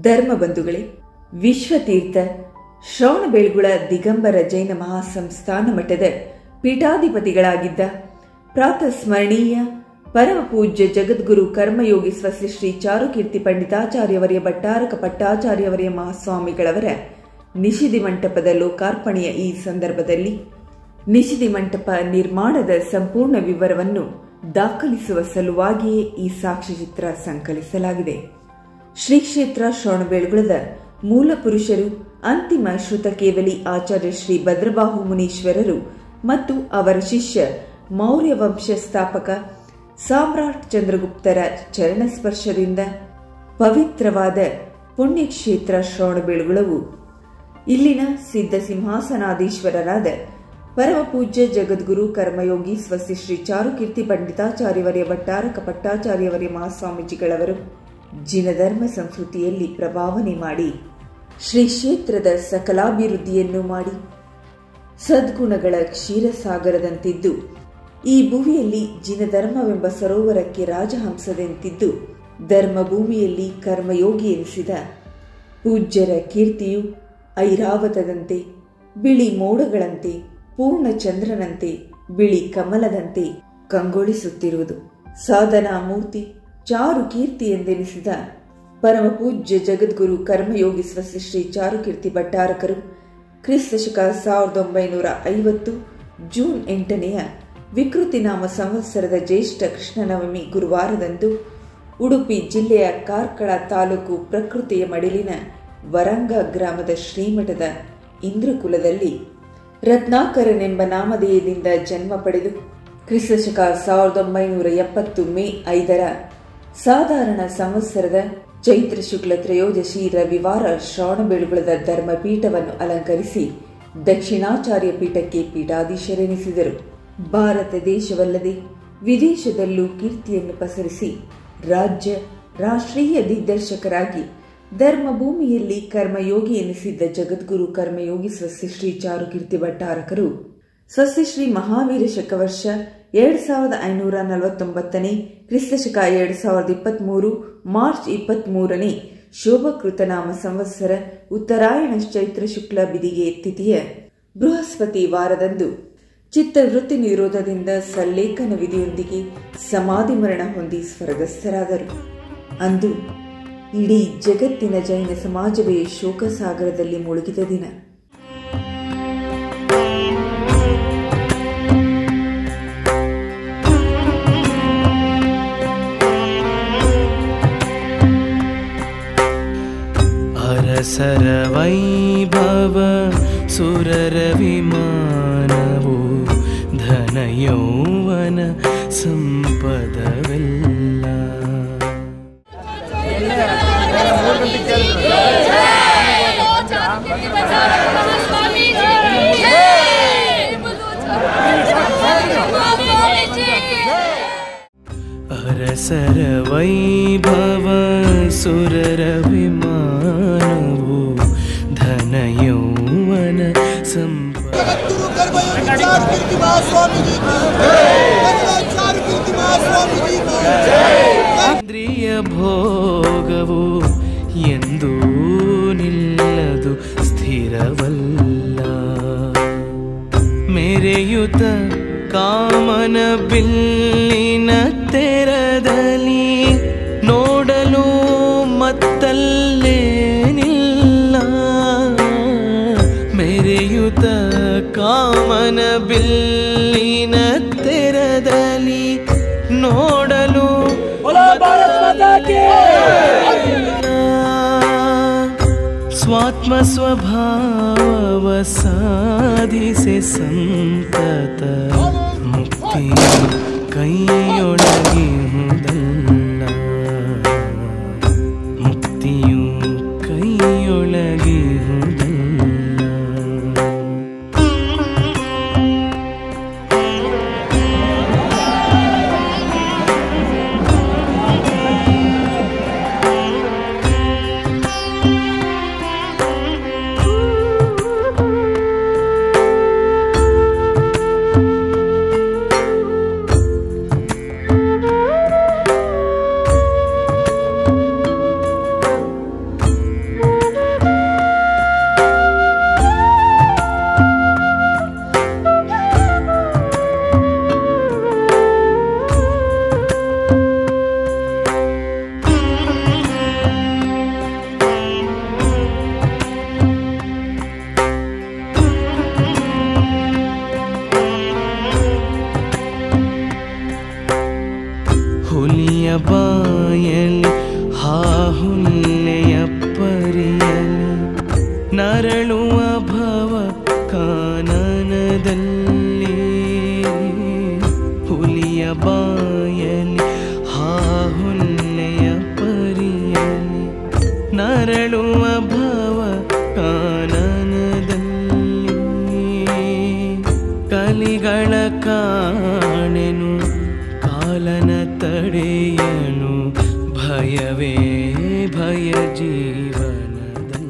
ಧರ್ಮಬಂಧುಗಳೇ, ವಿಶ್ವತೀರ್ಥ ಶ್ರವಣಬೆಳಗೊಳ ದಿಗಂಬರ ಜೈನ ಮಹಾಸಂಸ್ಥಾನ ಮಠದ ಪೀಠಾಧಿಪತಿಗಳಾಗಿದ್ದ ಪ್ರಾತಸ್ಮರಣೀಯ ಪರಮ ಪೂಜ್ಯ ಜಗದ್ಗುರು ಕರ್ಮಯೋಗಿ ಸ್ವಸ್ತಿ ಶ್ರೀ ಚಾರುಕೀರ್ತಿ ಪಂಡಿತಾಚಾರ್ಯವರ್ಯ ಭಟ್ಟಾರಕ ಪಟ್ಟಾಚಾರ್ಯವರ್ಯ ಮಹಾಸ್ವಾಮಿಗಳವರ ನಿಷಿದಿ ಮಂಟಪದ ಲೋಕಾರ್ಪಣೆಯ ಈ ಸಂದರ್ಭದಲ್ಲಿ ನಿಷಿದಿ ಮಂಟಪ ನಿರ್ಮಾಣದ ಸಂಪೂರ್ಣ ವಿವರವನ್ನು ದಾಖಲಿಸುವ ಸಲುವಾಗಿಯೇ ಈ ಸಾಕ್ಷ್ಯಚಿತ್ರ ಸಂಕಲಿಸಲಾಗಿದೆ. ಶ್ರೀ ಕ್ಷೇತ್ರ ಶ್ರವಣಬೆಳಗೊಳದ ಮೂಲ ಪುರುಷರು ಅಂತಿಮ ಶ್ರುತಕೇವಲಿ ಆಚಾರ್ಯ ಶ್ರೀ ಭದ್ರಬಾಹು ಮುನೀಶ್ವರರು ಮತ್ತು ಅವರ ಶಿಷ್ಯ ಮೌರ್ಯ ವಂಶ ಸ್ಥಾಪಕ ಸಾಮ್ರಾಟ್ ಚಂದ್ರಗುಪ್ತರ ಚರಣಸ್ಪರ್ಶದಿಂದ ಪವಿತ್ರವಾದ ಪುಣ್ಯಕ್ಷೇತ್ರ ಶ್ರವಣಬೆಳಗೊಳವು ಇಲ್ಲಿನ ಸಿದ್ಧ ಸಿಂಹಾಸನಾಧೀಶ್ವರರಾದ ಪರಮ ಪೂಜ್ಯ ಜಗದ್ಗುರು ಕರ್ಮಯೋಗಿ ಸ್ವಸ್ತಿ ಶ್ರೀ ಚಾರುಕೀರ್ತಿ ಪಂಡಿತಾಚಾರ್ಯವರ್ಯ ಭಟ್ಟಾರಕ ಪಟ್ಟಾಚಾರ್ಯವರ್ಯ ಮಹಾಸ್ವಾಮೀಜಿಗಳವರು ಜಿನಧರ್ಮ ಸಂಸ್ಕೃತಿಯಲ್ಲಿ ಪ್ರಭಾವನೆ ಮಾಡಿ ಶ್ರೀ ಕ್ಷೇತ್ರದ ಸಕಲಾಭಿವೃದ್ಧಿಯನ್ನು ಮಾಡಿ ಸದ್ಗುಣಗಳ ಕ್ಷೀರಸಾಗರದಂತಿದ್ದು ಈ ಭೂಮಿಯಲ್ಲಿ ಜಿನಧರ್ಮವೆಂಬ ಸರೋವರಕ್ಕೆ ರಾಜಹಂಸದಂತಿದ್ದು ಧರ್ಮಭೂಮಿಯಲ್ಲಿ ಕರ್ಮಯೋಗಿ ಎನಿಸಿದ ಪೂಜ್ಯರ ಕೀರ್ತಿಯು ಐರಾವತದಂತೆ, ಬಿಳಿ ಮೋಡಗಳಂತೆ, ಪೂರ್ಣ ಚಂದ್ರನಂತೆ, ಬಿಳಿ ಕಮಲದಂತೆ ಕಂಗೊಳಿಸುತ್ತಿರುವುದು. ಸಾಧನಾ ಮೂರ್ತಿ ಚಾರು ಕೀರ್ತಿ ಎಂದೆನಿಸಿದ ಪರಮ ಪೂಜ್ಯ ಜಗದ್ಗುರು ಕರ್ಮಯೋಗಿ ಸ್ವಸ್ತಿ ಶ್ರೀ ಚಾರುಕೀರ್ತಿ ಭಟ್ಟಾರಕರು ಕ್ರಿಸ್ತ ಶಕ 1950 ಜೂನ್ 8ನೆಯ ವಿಕೃತಿ ನಾಮ ಸಂವತ್ಸರದ ಜ್ಯೇಷ್ಠ ಕೃಷ್ಣನವಮಿ ಗುರುವಾರದಂದು ಉಡುಪಿ ಜಿಲ್ಲೆಯ ಕಾರ್ಕಳ ತಾಲೂಕು ಪ್ರಕೃತಿಯ ಮಡಿಲಿನ ವರಂಗ ಗ್ರಾಮದ ಶ್ರೀಮಠದ ಇಂದ್ರಕುಲದಲ್ಲಿ ರತ್ನಾಕರನೆಂಬ ನಾಮಧೇಯದಿಂದ ಜನ್ಮ ಪಡೆದು ಕ್ರಿಸ್ತ ಶಕ 1970 ಮೇ 5ರ ಸಾಧಾರಣ ಸಂವತ್ಸರದ ಚೈತ್ರ ಶುಕ್ಲ ತ್ರಯೋದಶಿ ರವಿವಾರ ಶ್ರವಣಬೆಳಗೊಳದ ಧರ್ಮಪೀಠವನ್ನು ಅಲಂಕರಿಸಿ ದಕ್ಷಿಣಾಚಾರ್ಯ ಪೀಠಕ್ಕೆ ಪೀಠಾಧೀಶರೆನಿಸಿದರು. ಭಾರತ ದೇಶವಲ್ಲದೆ ವಿದೇಶದಲ್ಲೂ ಕೀರ್ತಿಯನ್ನು ಪಸರಿಸಿ ರಾಜ್ಯ ರಾಷ್ಟ್ರೀಯ ದಿಗ್ದರ್ಶಕರಾಗಿ ಧರ್ಮಭೂಮಿಯಲ್ಲಿ ಕರ್ಮಯೋಗಿ ಎನಿಸಿದ್ದ ಜಗದ್ಗುರು ಕರ್ಮಯೋಗಿ ಸ್ವಸ್ತಿ ಶ್ರೀ ಚಾರುಕೀರ್ತಿ ಭಟ್ಟಾರಕರು ಸ್ವಸ್ತಿ ಶ್ರೀ ಮಹಾವೀರ ಶಕವರ್ಷ 2549ನೇ ಕ್ರಿಸ್ತ ಶಕ 2023 ಮಾರ್ಚ್ 23ನೇ ಶೋಭಕೃತನಾಮ ಸಂವತ್ಸರ ಉತ್ತರಾಯಣ ಚೈತ್ರ ಶುಕ್ಲ ಬಿದಿಗೆ ತಿಥಿಯ ಬೃಹಸ್ಪತಿ ವಾರದಂದು ಚಿತ್ತವೃತ್ತಿ ನಿರೋಧದಿಂದ ಸಲ್ಲೇಖನ ವಿಧಿಯೊಂದಿಗೆ ಸಮಾಧಿ ಮರಣ ಹೊಂದಿ ಸ್ವರ್ಗಸ್ಥರಾದರು. ಅಂದು ಇಡೀ ಜಗತ್ತಿನ ಜೈನ ಸಮಾಜವೇ ಶೋಕಸಾಗರದಲ್ಲಿ ಮುಳುಗಿದ ದಿನ. ಅರಸರ ವೈಭವ ಸುರರ ವಿಮಾನವು ಧನ ಯೌವನ ಸಂಪದವೆಲ್ಲ ಅರಸರ ವೈಭವ ಸುರರ ವಿಮಾನವು ಧನ ಯೌವನ ಇಂದ್ರಿಯ ಭೋಗವು ಎಂದೂ ನಿಲ್ಲದು ಸ್ಥಿರವಲ್ಲ. ಮೆರೆಯುತ ಕಾಮನ ಬಿಲ್ಲಿನ ತೆರದಲ್ಲಿ ನೋಡಲು ಮತ್ತಲ್ಲೇನಿಲ್ಲ. ಮೆರೆಯುತ ಕಾಮನ ಬಿಲ್ಲಿನ ತೆರದಲ್ಲಿ ನೋಡಲು ಸ್ವಾತ್ಮ ಸ್ವಭಾವ ಸಾಧಿಸಿ ಸಂತತ ಮುಕ್ತಿ ಕೈಯೊಳಗಿಹುದಲ್ಲ. ಮುಕ್ತಿಯು ಕೈಯೊಳಗಿಹುದಲ್ಲ. ಬಾಯಲಿ ಹಾಹುಲ್ಲೆಯ ಪರಿಯಲಿ ನರಳುವ ಭವ ಕಾನನದಲ್ಲಿ ಹುಲಿಯ ಬಾಯಲಿ ಹಾಹುಲ್ಲೆಯ ಪರಿಯಲಿ ನರಳುವ ಭವ ಕಾನನದಲ್ಲಿ ಕಲಿಗಳ ಕಾಣೆನು ಕಾಲನ ತಡೆಯನು ಭಯವೇ ಭಯ ಜೀವನದಲ್ಲಿ.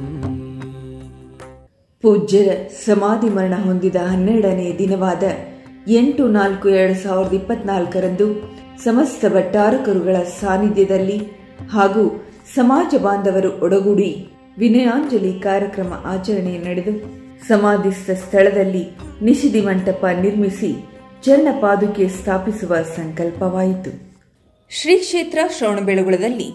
ಪೂಜ್ಯರ ಸಮಾಧಿ ಮರಣ ಹೊಂದಿದ 12ನೇ ದಿನವಾದ 8/4/2024 ಸಮಸ್ತ ಭಟ್ಟಾರಕರುಗಳ ಸಾನ್ನಿಧ್ಯದಲ್ಲಿ ಹಾಗೂ ಸಮಾಜ ಬಾಂಧವರು ಒಡಗೂಡಿ ವಿನಯಾಂಜಲಿ ಕಾರ್ಯಕ್ರಮ ಆಚರಣೆ ನಡೆದು ಸಮಾಧಿಸ್ಥ ಸ್ಥಳದಲ್ಲಿ ನಿಷಿದಿ ಮಂಟಪ ನಿರ್ಮಿಸಿ ಚರಣ ಪಾದುಕೆ ಸ್ಥಾಪಿಸುವ ಸಂಕಲ್ಪವಾಯಿತು. ಶ್ರೀ ಕ್ಷೇತ್ರ ಶ್ರವಣಬೆಳಗೊಳದಲ್ಲಿ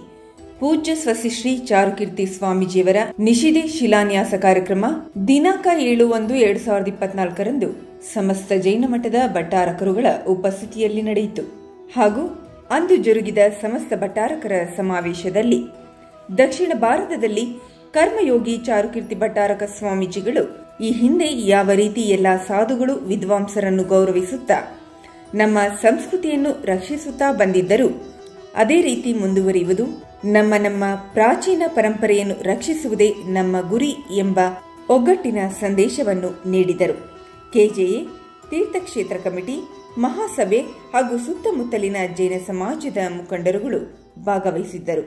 ಪೂಜ್ಯ ಸ್ವಸ್ತಿಶ್ರೀ ಚಾರುಕೀರ್ತಿ ಸ್ವಾಮೀಜಿಯವರ ನಿಷಿದಿ ಶಿಲಾನ್ಯಾಸ ಕಾರ್ಯಕ್ರಮ ದಿನಾಂಕ 7/1/2024 ಸಮಸ್ತ ಜೈನ ಮಠದ ಭಟ್ಟಾರಕರುಗಳ ಉಪಸ್ಥಿತಿಯಲ್ಲಿ ನಡೆಯಿತು. ಹಾಗೂ ಅಂದು ಜರುಗಿದ ಸಮಸ್ತ ಭಟ್ಟಾರಕರ ಸಮಾವೇಶದಲ್ಲಿ ದಕ್ಷಿಣ ಭಾರತದಲ್ಲಿ ಕರ್ಮಯೋಗಿ ಚಾರುಕೀರ್ತಿ ಭಟ್ಟಾರಕ ಸ್ವಾಮೀಜಿಗಳು ಈ ಹಿಂದೆ ಯಾವ ರೀತಿ ಎಲ್ಲಾ ಸಾಧುಗಳು ವಿದ್ವಾಂಸರನ್ನು ಗೌರವಿಸುತ್ತಾ ನಮ್ಮ ಸಂಸ್ಕೃತಿಯನ್ನು ರಕ್ಷಿಸುತ್ತಾ ಬಂದಿದ್ದರೂ ಅದೇ ರೀತಿ ಮುಂದುವರಿಯುವುದು, ನಮ್ಮ ಪ್ರಾಚೀನ ಪರಂಪರೆಯನ್ನು ರಕ್ಷಿಸುವುದೇ ನಮ್ಮ ಗುರಿ ಎಂಬ ಒಗ್ಗಟ್ಟಿನ ಸಂದೇಶವನ್ನು ನೀಡಿದರು. ಕೆಜೆಎ ತೀರ್ಥಕ್ಷೇತ್ರ ಕಮಿಟಿ, ಮಹಾಸಭೆ ಹಾಗೂ ಸುತ್ತಮುತ್ತಲಿನ ಜೈನ ಸಮಾಜದ ಮುಖಂಡರುಗಳು ಭಾಗವಹಿಸಿದ್ದರು.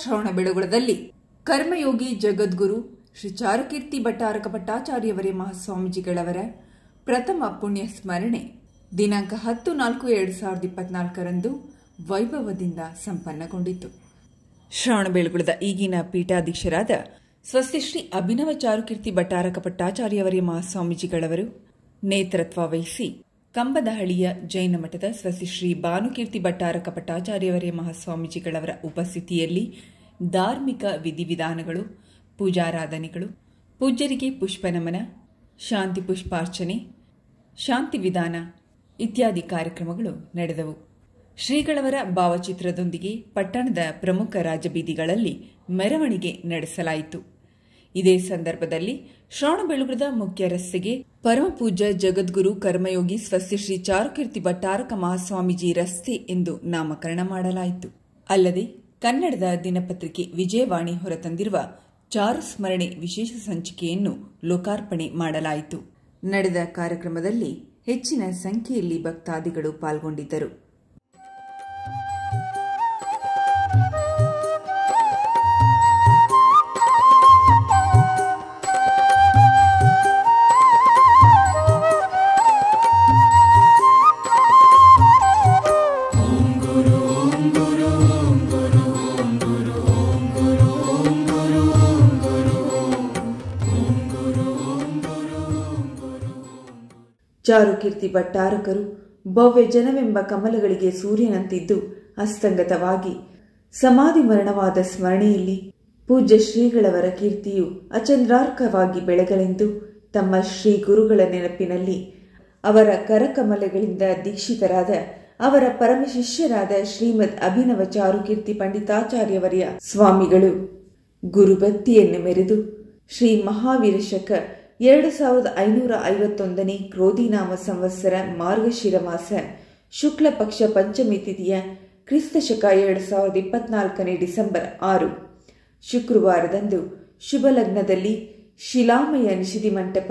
ಶ್ರವಣಬೆಳಗೊಳದಲ್ಲಿ ಕರ್ಮಯೋಗಿ ಜಗದ್ಗುರು ಶ್ರೀ ಚಾರುಕೀರ್ತಿ ಭಟ್ಟಾರಕ ಭಟ್ಟಾಚಾರ್ಯವರೇ ಮಹಾಸ್ವಾಮೀಜಿಗಳವರ ಪ್ರಥಮ ಪುಣ್ಯ ಸ್ಮರಣೆ ದಿನಾಂಕ 10/4/2024 ವೈಭವದಿಂದ ಸಂಪನ್ನಗೊಂಡಿತು. ಶ್ರವಣಬೆಳಗೊಳದ ಈಗಿನ ಪೀಠಾಧೀಶರಾದ ಸ್ವಸ್ತಿಶ್ರೀ ಅಭಿನವ ಚಾರುಕೀರ್ತಿ ಭಟ್ಟಾರಕ ಭಟ್ಟಾಚಾರ್ಯವರೇ ಮಹಾಸ್ವಾಮೀಜಿಗಳವರು ನೇತೃತ್ವ ವಹಿಸಿ ಕಂಬದಹಳ್ಳಿಯ ಜೈನ ಮಠದ ಸ್ವಸ್ತಿಶ್ರೀ ಭಾನುಕೀರ್ತಿ ಭಟ್ಟಾರಕ ಭಟ್ಟಾಚಾರ್ಯವರೇ ಮಹಾಸ್ವಾಮೀಜಿಗಳವರ ಉಪಸ್ಥಿತಿಯಲ್ಲಿ ಧಾರ್ಮಿಕ ವಿಧಿವಿಧಾನಗಳು, ಪೂಜಾರಾಧನೆಗಳು, ಪೂಜ್ಯರಿಗೆ ಪುಷ್ಪನಮನ, ಶಾಂತಿ ಪುಷ್ಪಾರ್ಚನೆ, ಶಾಂತಿ ವಿಧಾನ ಇತ್ಯಾದಿ ಕಾರ್ಯಕ್ರಮಗಳು ನಡೆದವು. ಶ್ರೀಗಳವರ ಭಾವಚಿತ್ರದೊಂದಿಗೆ ಪಟ್ಟಣದ ಪ್ರಮುಖ ರಾಜಬೀದಿಗಳಲ್ಲಿ ಮೆರವಣಿಗೆ ನಡೆಸಲಾಯಿತು. ಇದೇ ಸಂದರ್ಭದಲ್ಲಿ ಶ್ರವಣಬೆಳಗೊಳದ ಮುಖ್ಯ ರಸ್ತೆಗೆ ಪರಮಪೂಜ್ಯ ಜಗದ್ಗುರು ಕರ್ಮಯೋಗಿ ಸ್ವಸ್ತಿಶ್ರೀ ಚಾರುಕೀರ್ತಿ ಭಟ್ಟಾರಕ ಮಹಾಸ್ವಾಮೀಜಿ ರಸ್ತೆ ಎಂದು ನಾಮಕರಣ ಮಾಡಲಾಯಿತು. ಅಲ್ಲದೆ ಕನ್ನಡದ ದಿನಪತ್ರಿಕೆ ವಿಜಯವಾಣಿ ಹೊರತಂದಿರುವ ಚಾರು ಸ್ಮರಣೆ ವಿಶೇಷ ಸಂಚಿಕೆಯನ್ನು ಲೋಕಾರ್ಪಣೆ ಮಾಡಲಾಯಿತು. ನಡೆದ ಕಾರ್ಯಕ್ರಮದಲ್ಲಿ ಹೆಚ್ಚಿನ ಸಂಖ್ಯೆಯಲ್ಲಿ ಭಕ್ತಾದಿಗಳು ಪಾಲ್ಗೊಂಡಿದ್ದರು. ಚಾರುಕೀರ್ತಿ ಭಟ್ಟಾರಕರು ಭವ್ಯ ಜನವೆಂಬ ಕಮಲಗಳಿಗೆ ಸೂರ್ಯನಂತಿದ್ದು ಅಸ್ತಂಗತವಾಗಿ ಸಮಾಧಿ ಮರಣವಾದ ಸ್ಮರಣೆಯಲ್ಲಿ ಪೂಜ್ಯ ಶ್ರೀಗಳವರ ಕೀರ್ತಿಯು ಅಚಂದ್ರಾರ್ಕವಾಗಿ ಬೆಳಗಲೆಂದು ತಮ್ಮ ಶ್ರೀ ಗುರುಗಳ ನೆನಪಿನಲ್ಲಿ ಅವರ ಕರಕಮಲಗಳಿಂದ ದೀಕ್ಷಿತರಾದ ಅವರ ಪರಮ ಶಿಷ್ಯರಾದ ಶ್ರೀಮದ್ ಅಭಿನವ ಚಾರುಕೀರ್ತಿ ಪಂಡಿತಾಚಾರ್ಯವರ್ಯ ಸ್ವಾಮಿಗಳು ಗುರುಭಕ್ತಿಯನ್ನು ಮೆರೆದು ಶ್ರೀ ಮಹಾವೀರ ಶಕ 2551 ಕ್ರೋಧಿನಾಮ ಸಂವತ್ಸರ ಮಾರ್ಗಶಿರ ಮಾಸ ಶುಕ್ಲ ಪಕ್ಷ ಪಂಚಮಿ ತಿಥಿಯ ಕ್ರಿಸ್ತಶಕ 2024 ಡಿಸೆಂಬರ್ 6 ಶುಕ್ರವಾರದಂದು ಶುಭ ಲಗ್ನದಲ್ಲಿ ಶಿಲಾಮಯ ನಿಷಿದಿ ಮಂಟಪ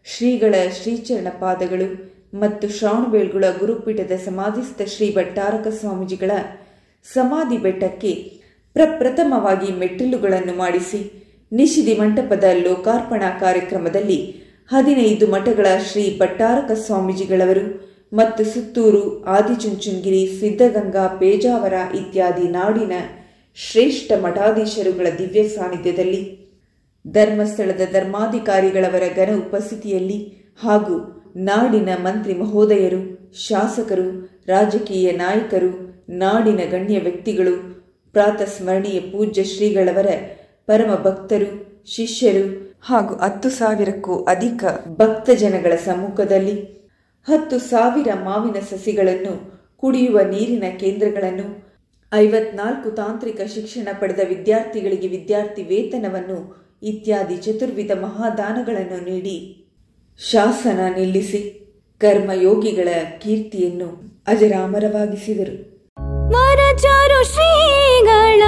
ಶ್ರೀಗಳ ಶ್ರೀಚರಣ ಪಾದಗಳು ಮತ್ತು ಶ್ರವಣಬೆಳಗೊಳ ಗುರುಪೀಠದ ಸಮಾಧಿಸ್ಥ ಶ್ರೀ ಭಟ್ಟಾರಕ ಸ್ವಾಮೀಜಿಗಳ ಸಮಾಧಿ ಬೆಟ್ಟಕ್ಕೆ ಪ್ರಪ್ರಥಮವಾಗಿ ಮೆಟ್ಟಿಲುಗಳನ್ನು ಮಾಡಿಸಿ ನಿಷಿದಿ ಮಂಟಪದ ಲೋಕಾರ್ಪಣಾ ಕಾರ್ಯಕ್ರಮದಲ್ಲಿ 15 ಮಠಗಳ ಶ್ರೀ ಭಟ್ಟಾರಕ ಸ್ವಾಮೀಜಿಗಳವರು ಮತ್ತು ಸುತ್ತೂರು, ಆದಿಚುಂಚನಗಿರಿ, ಸಿದ್ಧಗಂಗಾ, ಪೇಜಾವರ ಇತ್ಯಾದಿ ನಾಡಿನ ಶ್ರೇಷ್ಠ ಮಠಾಧೀಶರುಗಳ ದಿವ್ಯ ಸಾನ್ನಿಧ್ಯದಲ್ಲಿ ಧರ್ಮಸ್ಥಳದ ಧರ್ಮಾಧಿಕಾರಿಗಳವರ ಘನ ಉಪಸ್ಥಿತಿಯಲ್ಲಿ ಹಾಗೂ ನಾಡಿನ ಮಂತ್ರಿ ಮಹೋದಯರು, ಶಾಸಕರು, ರಾಜಕೀಯ ನಾಯಕರು, ನಾಡಿನ ಗಣ್ಯ ವ್ಯಕ್ತಿಗಳು, ಪ್ರಾತಸ್ಮರಣೀಯ ಪೂಜ್ಯ ಶ್ರೀಗಳವರ ಪರಮ ಭಕ್ತರು, ಶಿಷ್ಯರು ಹಾಗೂ 10,000ಕ್ಕೂ ಅಧಿಕ ಭಕ್ತ ಜನಗಳ ಸಮ್ಮುಖದಲ್ಲಿ 10,000 ಮಾವಿನ ಸಸಿಗಳನ್ನು, ಕುಡಿಯುವ ನೀರಿನ ಕೇಂದ್ರಗಳನ್ನು, 54 ತಾಂತ್ರಿಕ ಶಿಕ್ಷಣ ಪಡೆದ ವಿದ್ಯಾರ್ಥಿಗಳಿಗೆ ವಿದ್ಯಾರ್ಥಿ ವೇತನವನ್ನು ಇತ್ಯಾದಿ ಚತುರ್ವಿಧ ಮಹಾದಾನಗಳನ್ನು ನೀಡಿ ಶಾಸನ ನಿಲ್ಲಿಸಿ ಕರ್ಮಯೋಗಿಗಳ ಕೀರ್ತಿಯನ್ನು ಅಜರಾಮರವಾಗಿಸಿದರು. ವರಚಾರು ಶ್ರೀಗಳ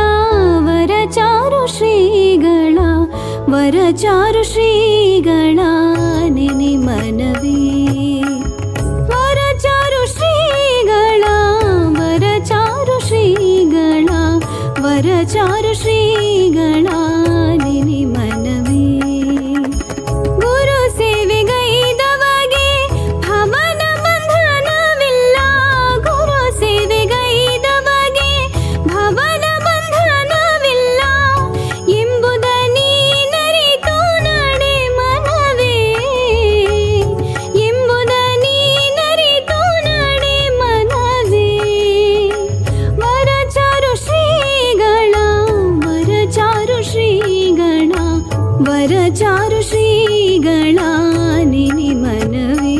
ವರಚಾರು ಶ್ರೀಗಳ ವರಚಾರು ಶ್ರೀಗಳ ನೆನೆ ಮನವೇ ವರಚಾರು ಶ್ರೀಗಳ ವರಚಾರು ಶ್ರೀಗಳ ವರಚಾರು ಶ್ರೀಗಳ ನೆನೆ ಮನವೇ ಗುರು ಸೇವೆಗೈದವಗೆ ಭವನ ಬಂಧನವಿಲ್ಲ ಗುರು ಸೇವೆಗೈದವಗೆ ಭವನ ಬಂಧನವಿಲ್ಲ ಎಂಬುದ ನೀನರಿತು ನಡೆ ಮನವೇ ಎಂಬುದ ನೀನರಿತು ನಡೆ ಮನವೇ ವರಚಾರು ಶ್ರೀಗಳ ವರಚಾರು ಶ್ರೀಗಳ ವರಚಾರು ಶ್ರೀಗಳ ನೆನೆ ಮನವೇ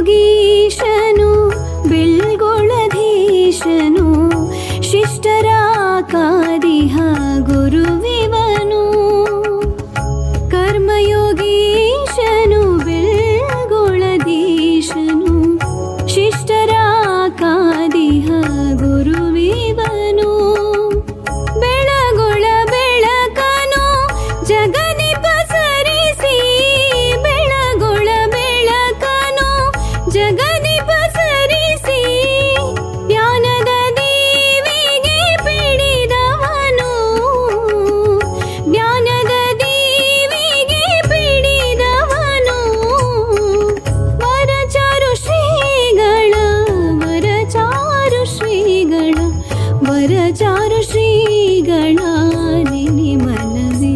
ಕರ್ಮಯೋಗೀಶನು ಬೆಳ್ಗೊಳಧೀಶನು ಶಿಷ್ಟರ ಕಾದಿಹ ಗುರುವಿವನು ಕರ್ಮಯೋಗೀಶನು ಬೆಳ್ಗೊಳಧೀಶನು ಶಿಷ್ಟರ ಕಾದಿಹ ಗುರುವಿವನು ಬೆಳಗೊಳ ಬೆಳಕನು ಜಗದಿ ಪಸರಿಸಿ ಬೆಳಗೊಳ ಬೆಳಕನು ಜಗದಿ ಪಸರಿಸಿ ಜ್ಞಾನದ ದೇವಿಗೆ ಪಿಡಿದವನು ಜ್ಞಾನದ ದೇವಿಗೆ ಪಿಡಿದವನು ವರಚಾರು ಶ್ರೀಗಳ ವರಚಾರು ಶ್ರೀಗಳ ವರಚಾರು ಶ್ರೀಗಳ ನೆನೆ ಮನವೇ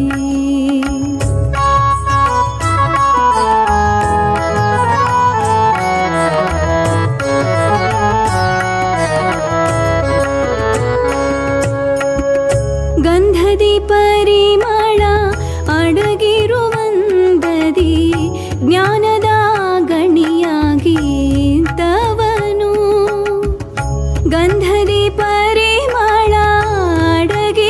ಗಂಧದಿ ಪರಿಮಳ ಅಡಗಿರುವಂದದಿ ಜ್ಞಾನದ ಗಣಿಯಾಗಿ ತವನು ಗಂಧದಿ ಪರಿಮಳ ಅಡಗಿರುವಂದದಿ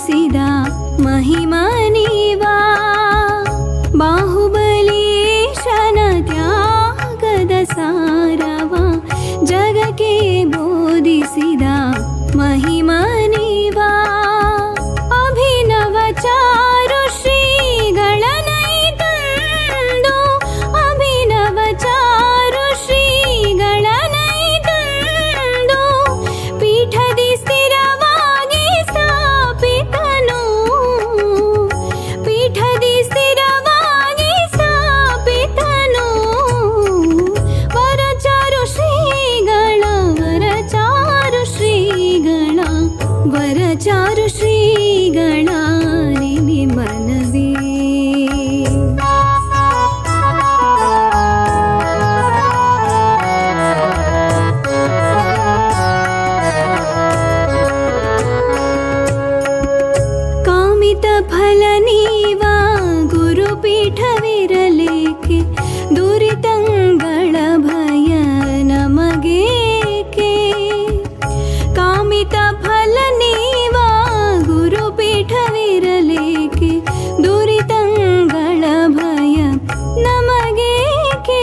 ಬೋಧಿಸಿದ ಮಹಿಮನಿವಾ ಬಾಹುಬಲೇಶನ ತ್ಯಾಗದ ಸಾರವ ಜಗಕ್ಕೆ ಬೋಧಿಸಿದ ಮಹಿಮನಿವಾ ಅಭಿನವ ಚಾರು ಶ್ರೀಗಳನೈತಂದು ಅಭಿನವ ಚಾರು ಶ್ರೀಗಳನೈತಂದು ಪೀಠದಿ ಸ್ಥಿರವಾಗಿ ಸ್ಥಾಪಿತನು ಪೀಠದಿ ಸ್ಥಿರವಾಗಿ ಸ್ಥಾಪಿತನು ವರಚಾರು ಶ್ರೀಗಳ ವರಚಾರು ಶ್ರೀಗಳ ವರಚಾರು ಶ್ರೀಗಳ ನಿನಿ ಮನವೇ ಕಾಮಿತ ಫಲ ನೀವಾ ಗುರುಪೀಠವಿರಲೇಕೆ ದುರಿತಂಗಳ ಭಯ ನಮಗೇಕೆ ಕಾಮಿತ ಫಲ ನೀವಾ ಗುರುಪೀಠವಿರಲೇಕೆ ದುರಿತಂಗಳ ಭಯ ನಮಗೇಕೆ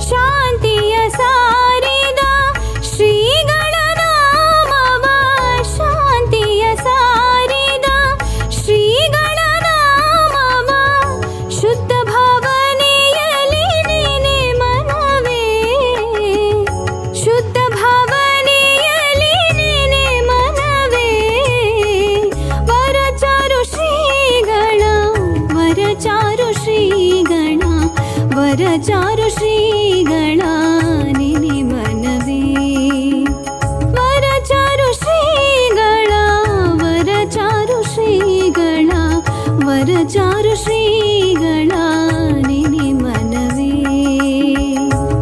ಶಾಂತಿಯ ಸಾರಿದ ಶ್ರೀಗಳ ನಾಮವ ಶಾಂತಿಯ ಸಾರಿದ ಶ್ರೀಗಳ ನಾಮವ ಶುದ್ಧ ಭಾವನೆಯಲ್ಲಿ ನೆನೆ ಮನವೇ ಶುದ್ಧ ಭಾವನೆಯಲ್ಲಿ ನೆನೆ ಮನವೇ ವರಚಾರು ಶ್ರೀಗಳ ವರಚಾರು ಶ್ರೀಗಳ ವರಚಾರು ಶ್ರೀಗಳ ನಿನಿ ಮನವೇ ವರಚಾರು ಶ್ರೀಗಳ ವರಚಾರು ಶ್ರೀಗಳ ವರಚಾರು ಶ್ರೀಗಳ ನಿನಿ ಮನವೇ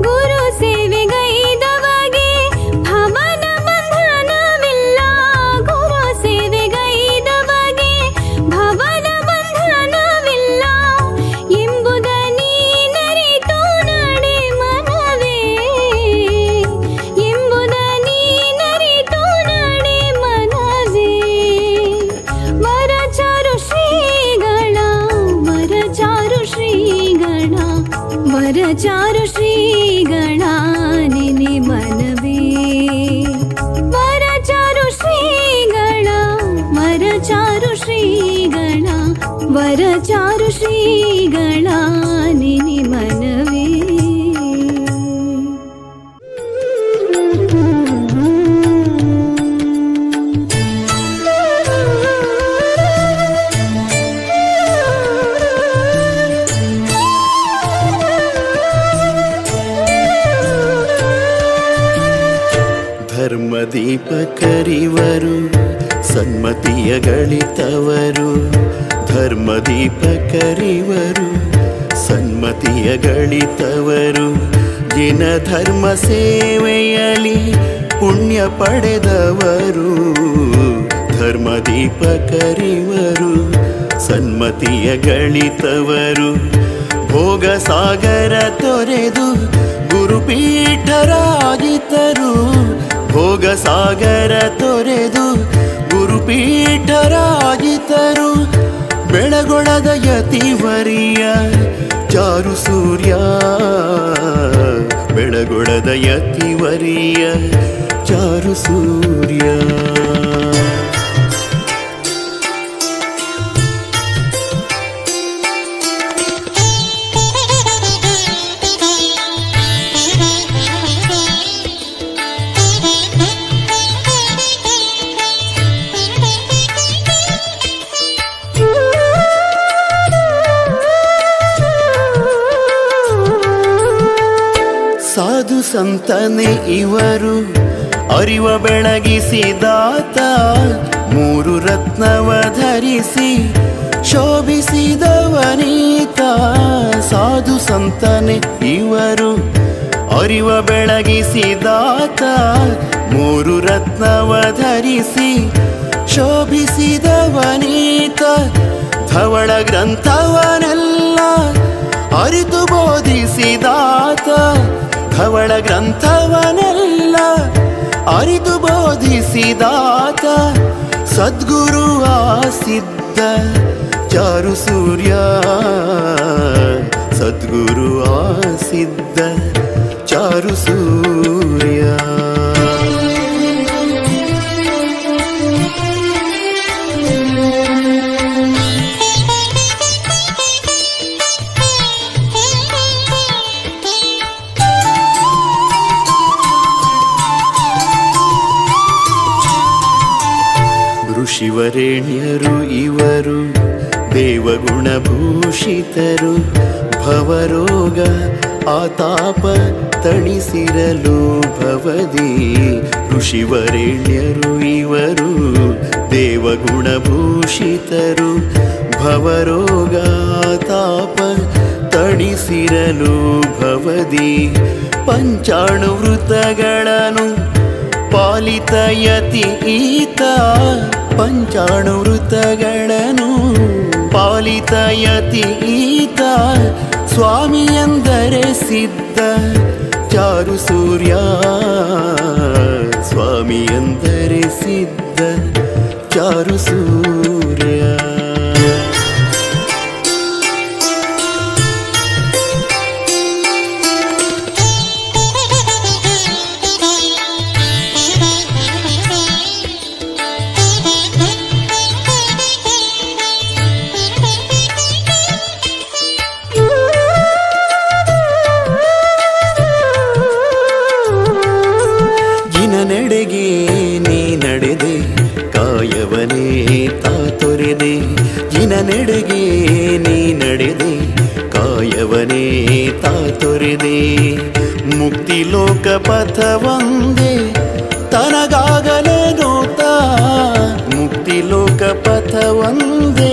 ಗುರು ಸೇವೆಗೈದವಗೆ ಭವನ ಬಂಧನವಿಲ್ಲ ಗುರು ಸೇವೆಗೈದವಗೆ ಭವನ ಬಂಧನವಿಲ್ಲ ಎಂಬುದ ನೀನರಿತು ನಡೆ ಮನವೇ ಎಂಬುದ ನೀನರಿತು ನಡೆ ಮನವೇ ವರಚಾರು ಶ್ರೀಗಳ ವರಚಾರು ಶ್ರೀಗಳ ವರಚಾರು ಶ್ರೀಗಳ ನಿನಿ ಮನವೇ ವರಚಾರು ಶ್ರೀಗಳ ವರಚಾರು ಶ್ರೀಗಳ ವರಚಾರು ಶ್ರೀಗಳ ನಿನಿ ಮನವೇ ಧರ್ಮದೀಪ ಕರಿವರು ಸನ್ಮತಿಯ ಗಳಿತವರು ಧರ್ಮದೀಪ ಕರಿವರು ಸನ್ಮತಿಯ ಗಳಿತವರು ಜಿನ ಧರ್ಮ ಸೇವೆಯಲ್ಲಿ ಪುಣ್ಯ ಪಡೆದವರು ಧರ್ಮದೀಪ ಕರಿವರು ಸನ್ಮತಿಯ ಗಳಿತವರು ಭೋಗ ಸಾಗರ ತೊರೆದು ಗುರುಪೀಠರಾಗಿದ್ದರು ಭೋಗ ಸಾಗರ ತೊರೆದು ಗುರುಪೀಠರಾಗಿದ್ದರು ಬೆಳಗೊಳದ ಯತಿವರಿಯ ಚಾರು ಸೂರ್ಯ ಬೆಳಗೊಳದ ಯತಿವರಿಯ ಚಾರು ಸೂರ್ಯ ಸಾಧು ಸಂತನೆ ಇವರು ಅರಿವ ಬೆಳಗಿಸಿದಾತ ಮೂರು ರತ್ನವ ಧರಿಸಿ ಶೋಭಿಸಿದವನೀತ ಸಾಧು ಸಂತನೆ ಇವರು ಅರಿವ ಬೆಳಗಿಸಿದಾತ ಮೂರು ರತ್ನವ ಧರಿಸಿ ಶೋಭಿಸಿದವನೀತ ಧವಳ ಗ್ರಂಥವನೆಲ್ಲ ಅರಿತು ಬೋಧಿಸಿದಾತ ಧವಳ ಗ್ರಂಥವನೆಲ್ಲ ಅರಿತು ಬೋಧಿಸಿದಾತ ಸದ್ಗುರು ಆಸಿದ್ದ ಚಾರು ಸೂರ್ಯ ಸದ್ಗುರು ಆಸಿದ್ದ ಚಾರು ಸೂರ್ಯ ಋಷಿವರೇಣ್ಯರು ಇವರು ದೇವಗುಣಭೂಷಿತರು ಭವರೋಗ ಆತಾಪ ತಣಿಸಿರಲು ಭವದಿ ಋಷಿವರೇಣ್ಯರು ಇವರು ದೇವಗುಣಭೂಷಿತರು ಭವರೋಗ ಆತಾಪ ತಣಿಸಿರಲು ಭವದಿ ಪಂಚಾಣುವೃತಗಳನ್ನು ಪಾಲಿತಯತಿ ಈತ ಪಂಚಾಣುವೃತಗಳನ್ನು ಪಾಲಿತಯತಿ ಈತ ಸ್ವಾಮಿ ಎಂದರೆ ಸಿದ್ಧ ಚಾರು ಸೂರ್ಯ ಸ್ವಾಮಿ ಎಂದರೆ ಸಿದ್ಧ ಚಾರು ಸೂರ್ಯ ನೆಡೆಗೆ ನೀ ನಡೆದೆ ಕಾಯವನೇ ತಾ ತೊರೆದೆ ಜಿನ ನೆಡೆಗೆ ನೀ ನಡೆದೆ ಕಾಯವನೇ ತಾ ತೊರೆದೆ ಮುಕ್ತಿ ಲೋಕ ಪಥವಂದೇ ತನಗಾಗಲೇನೋ ತಾ ಮುಕ್ತಿ ಲೋಕ ಪಥವಂದೇ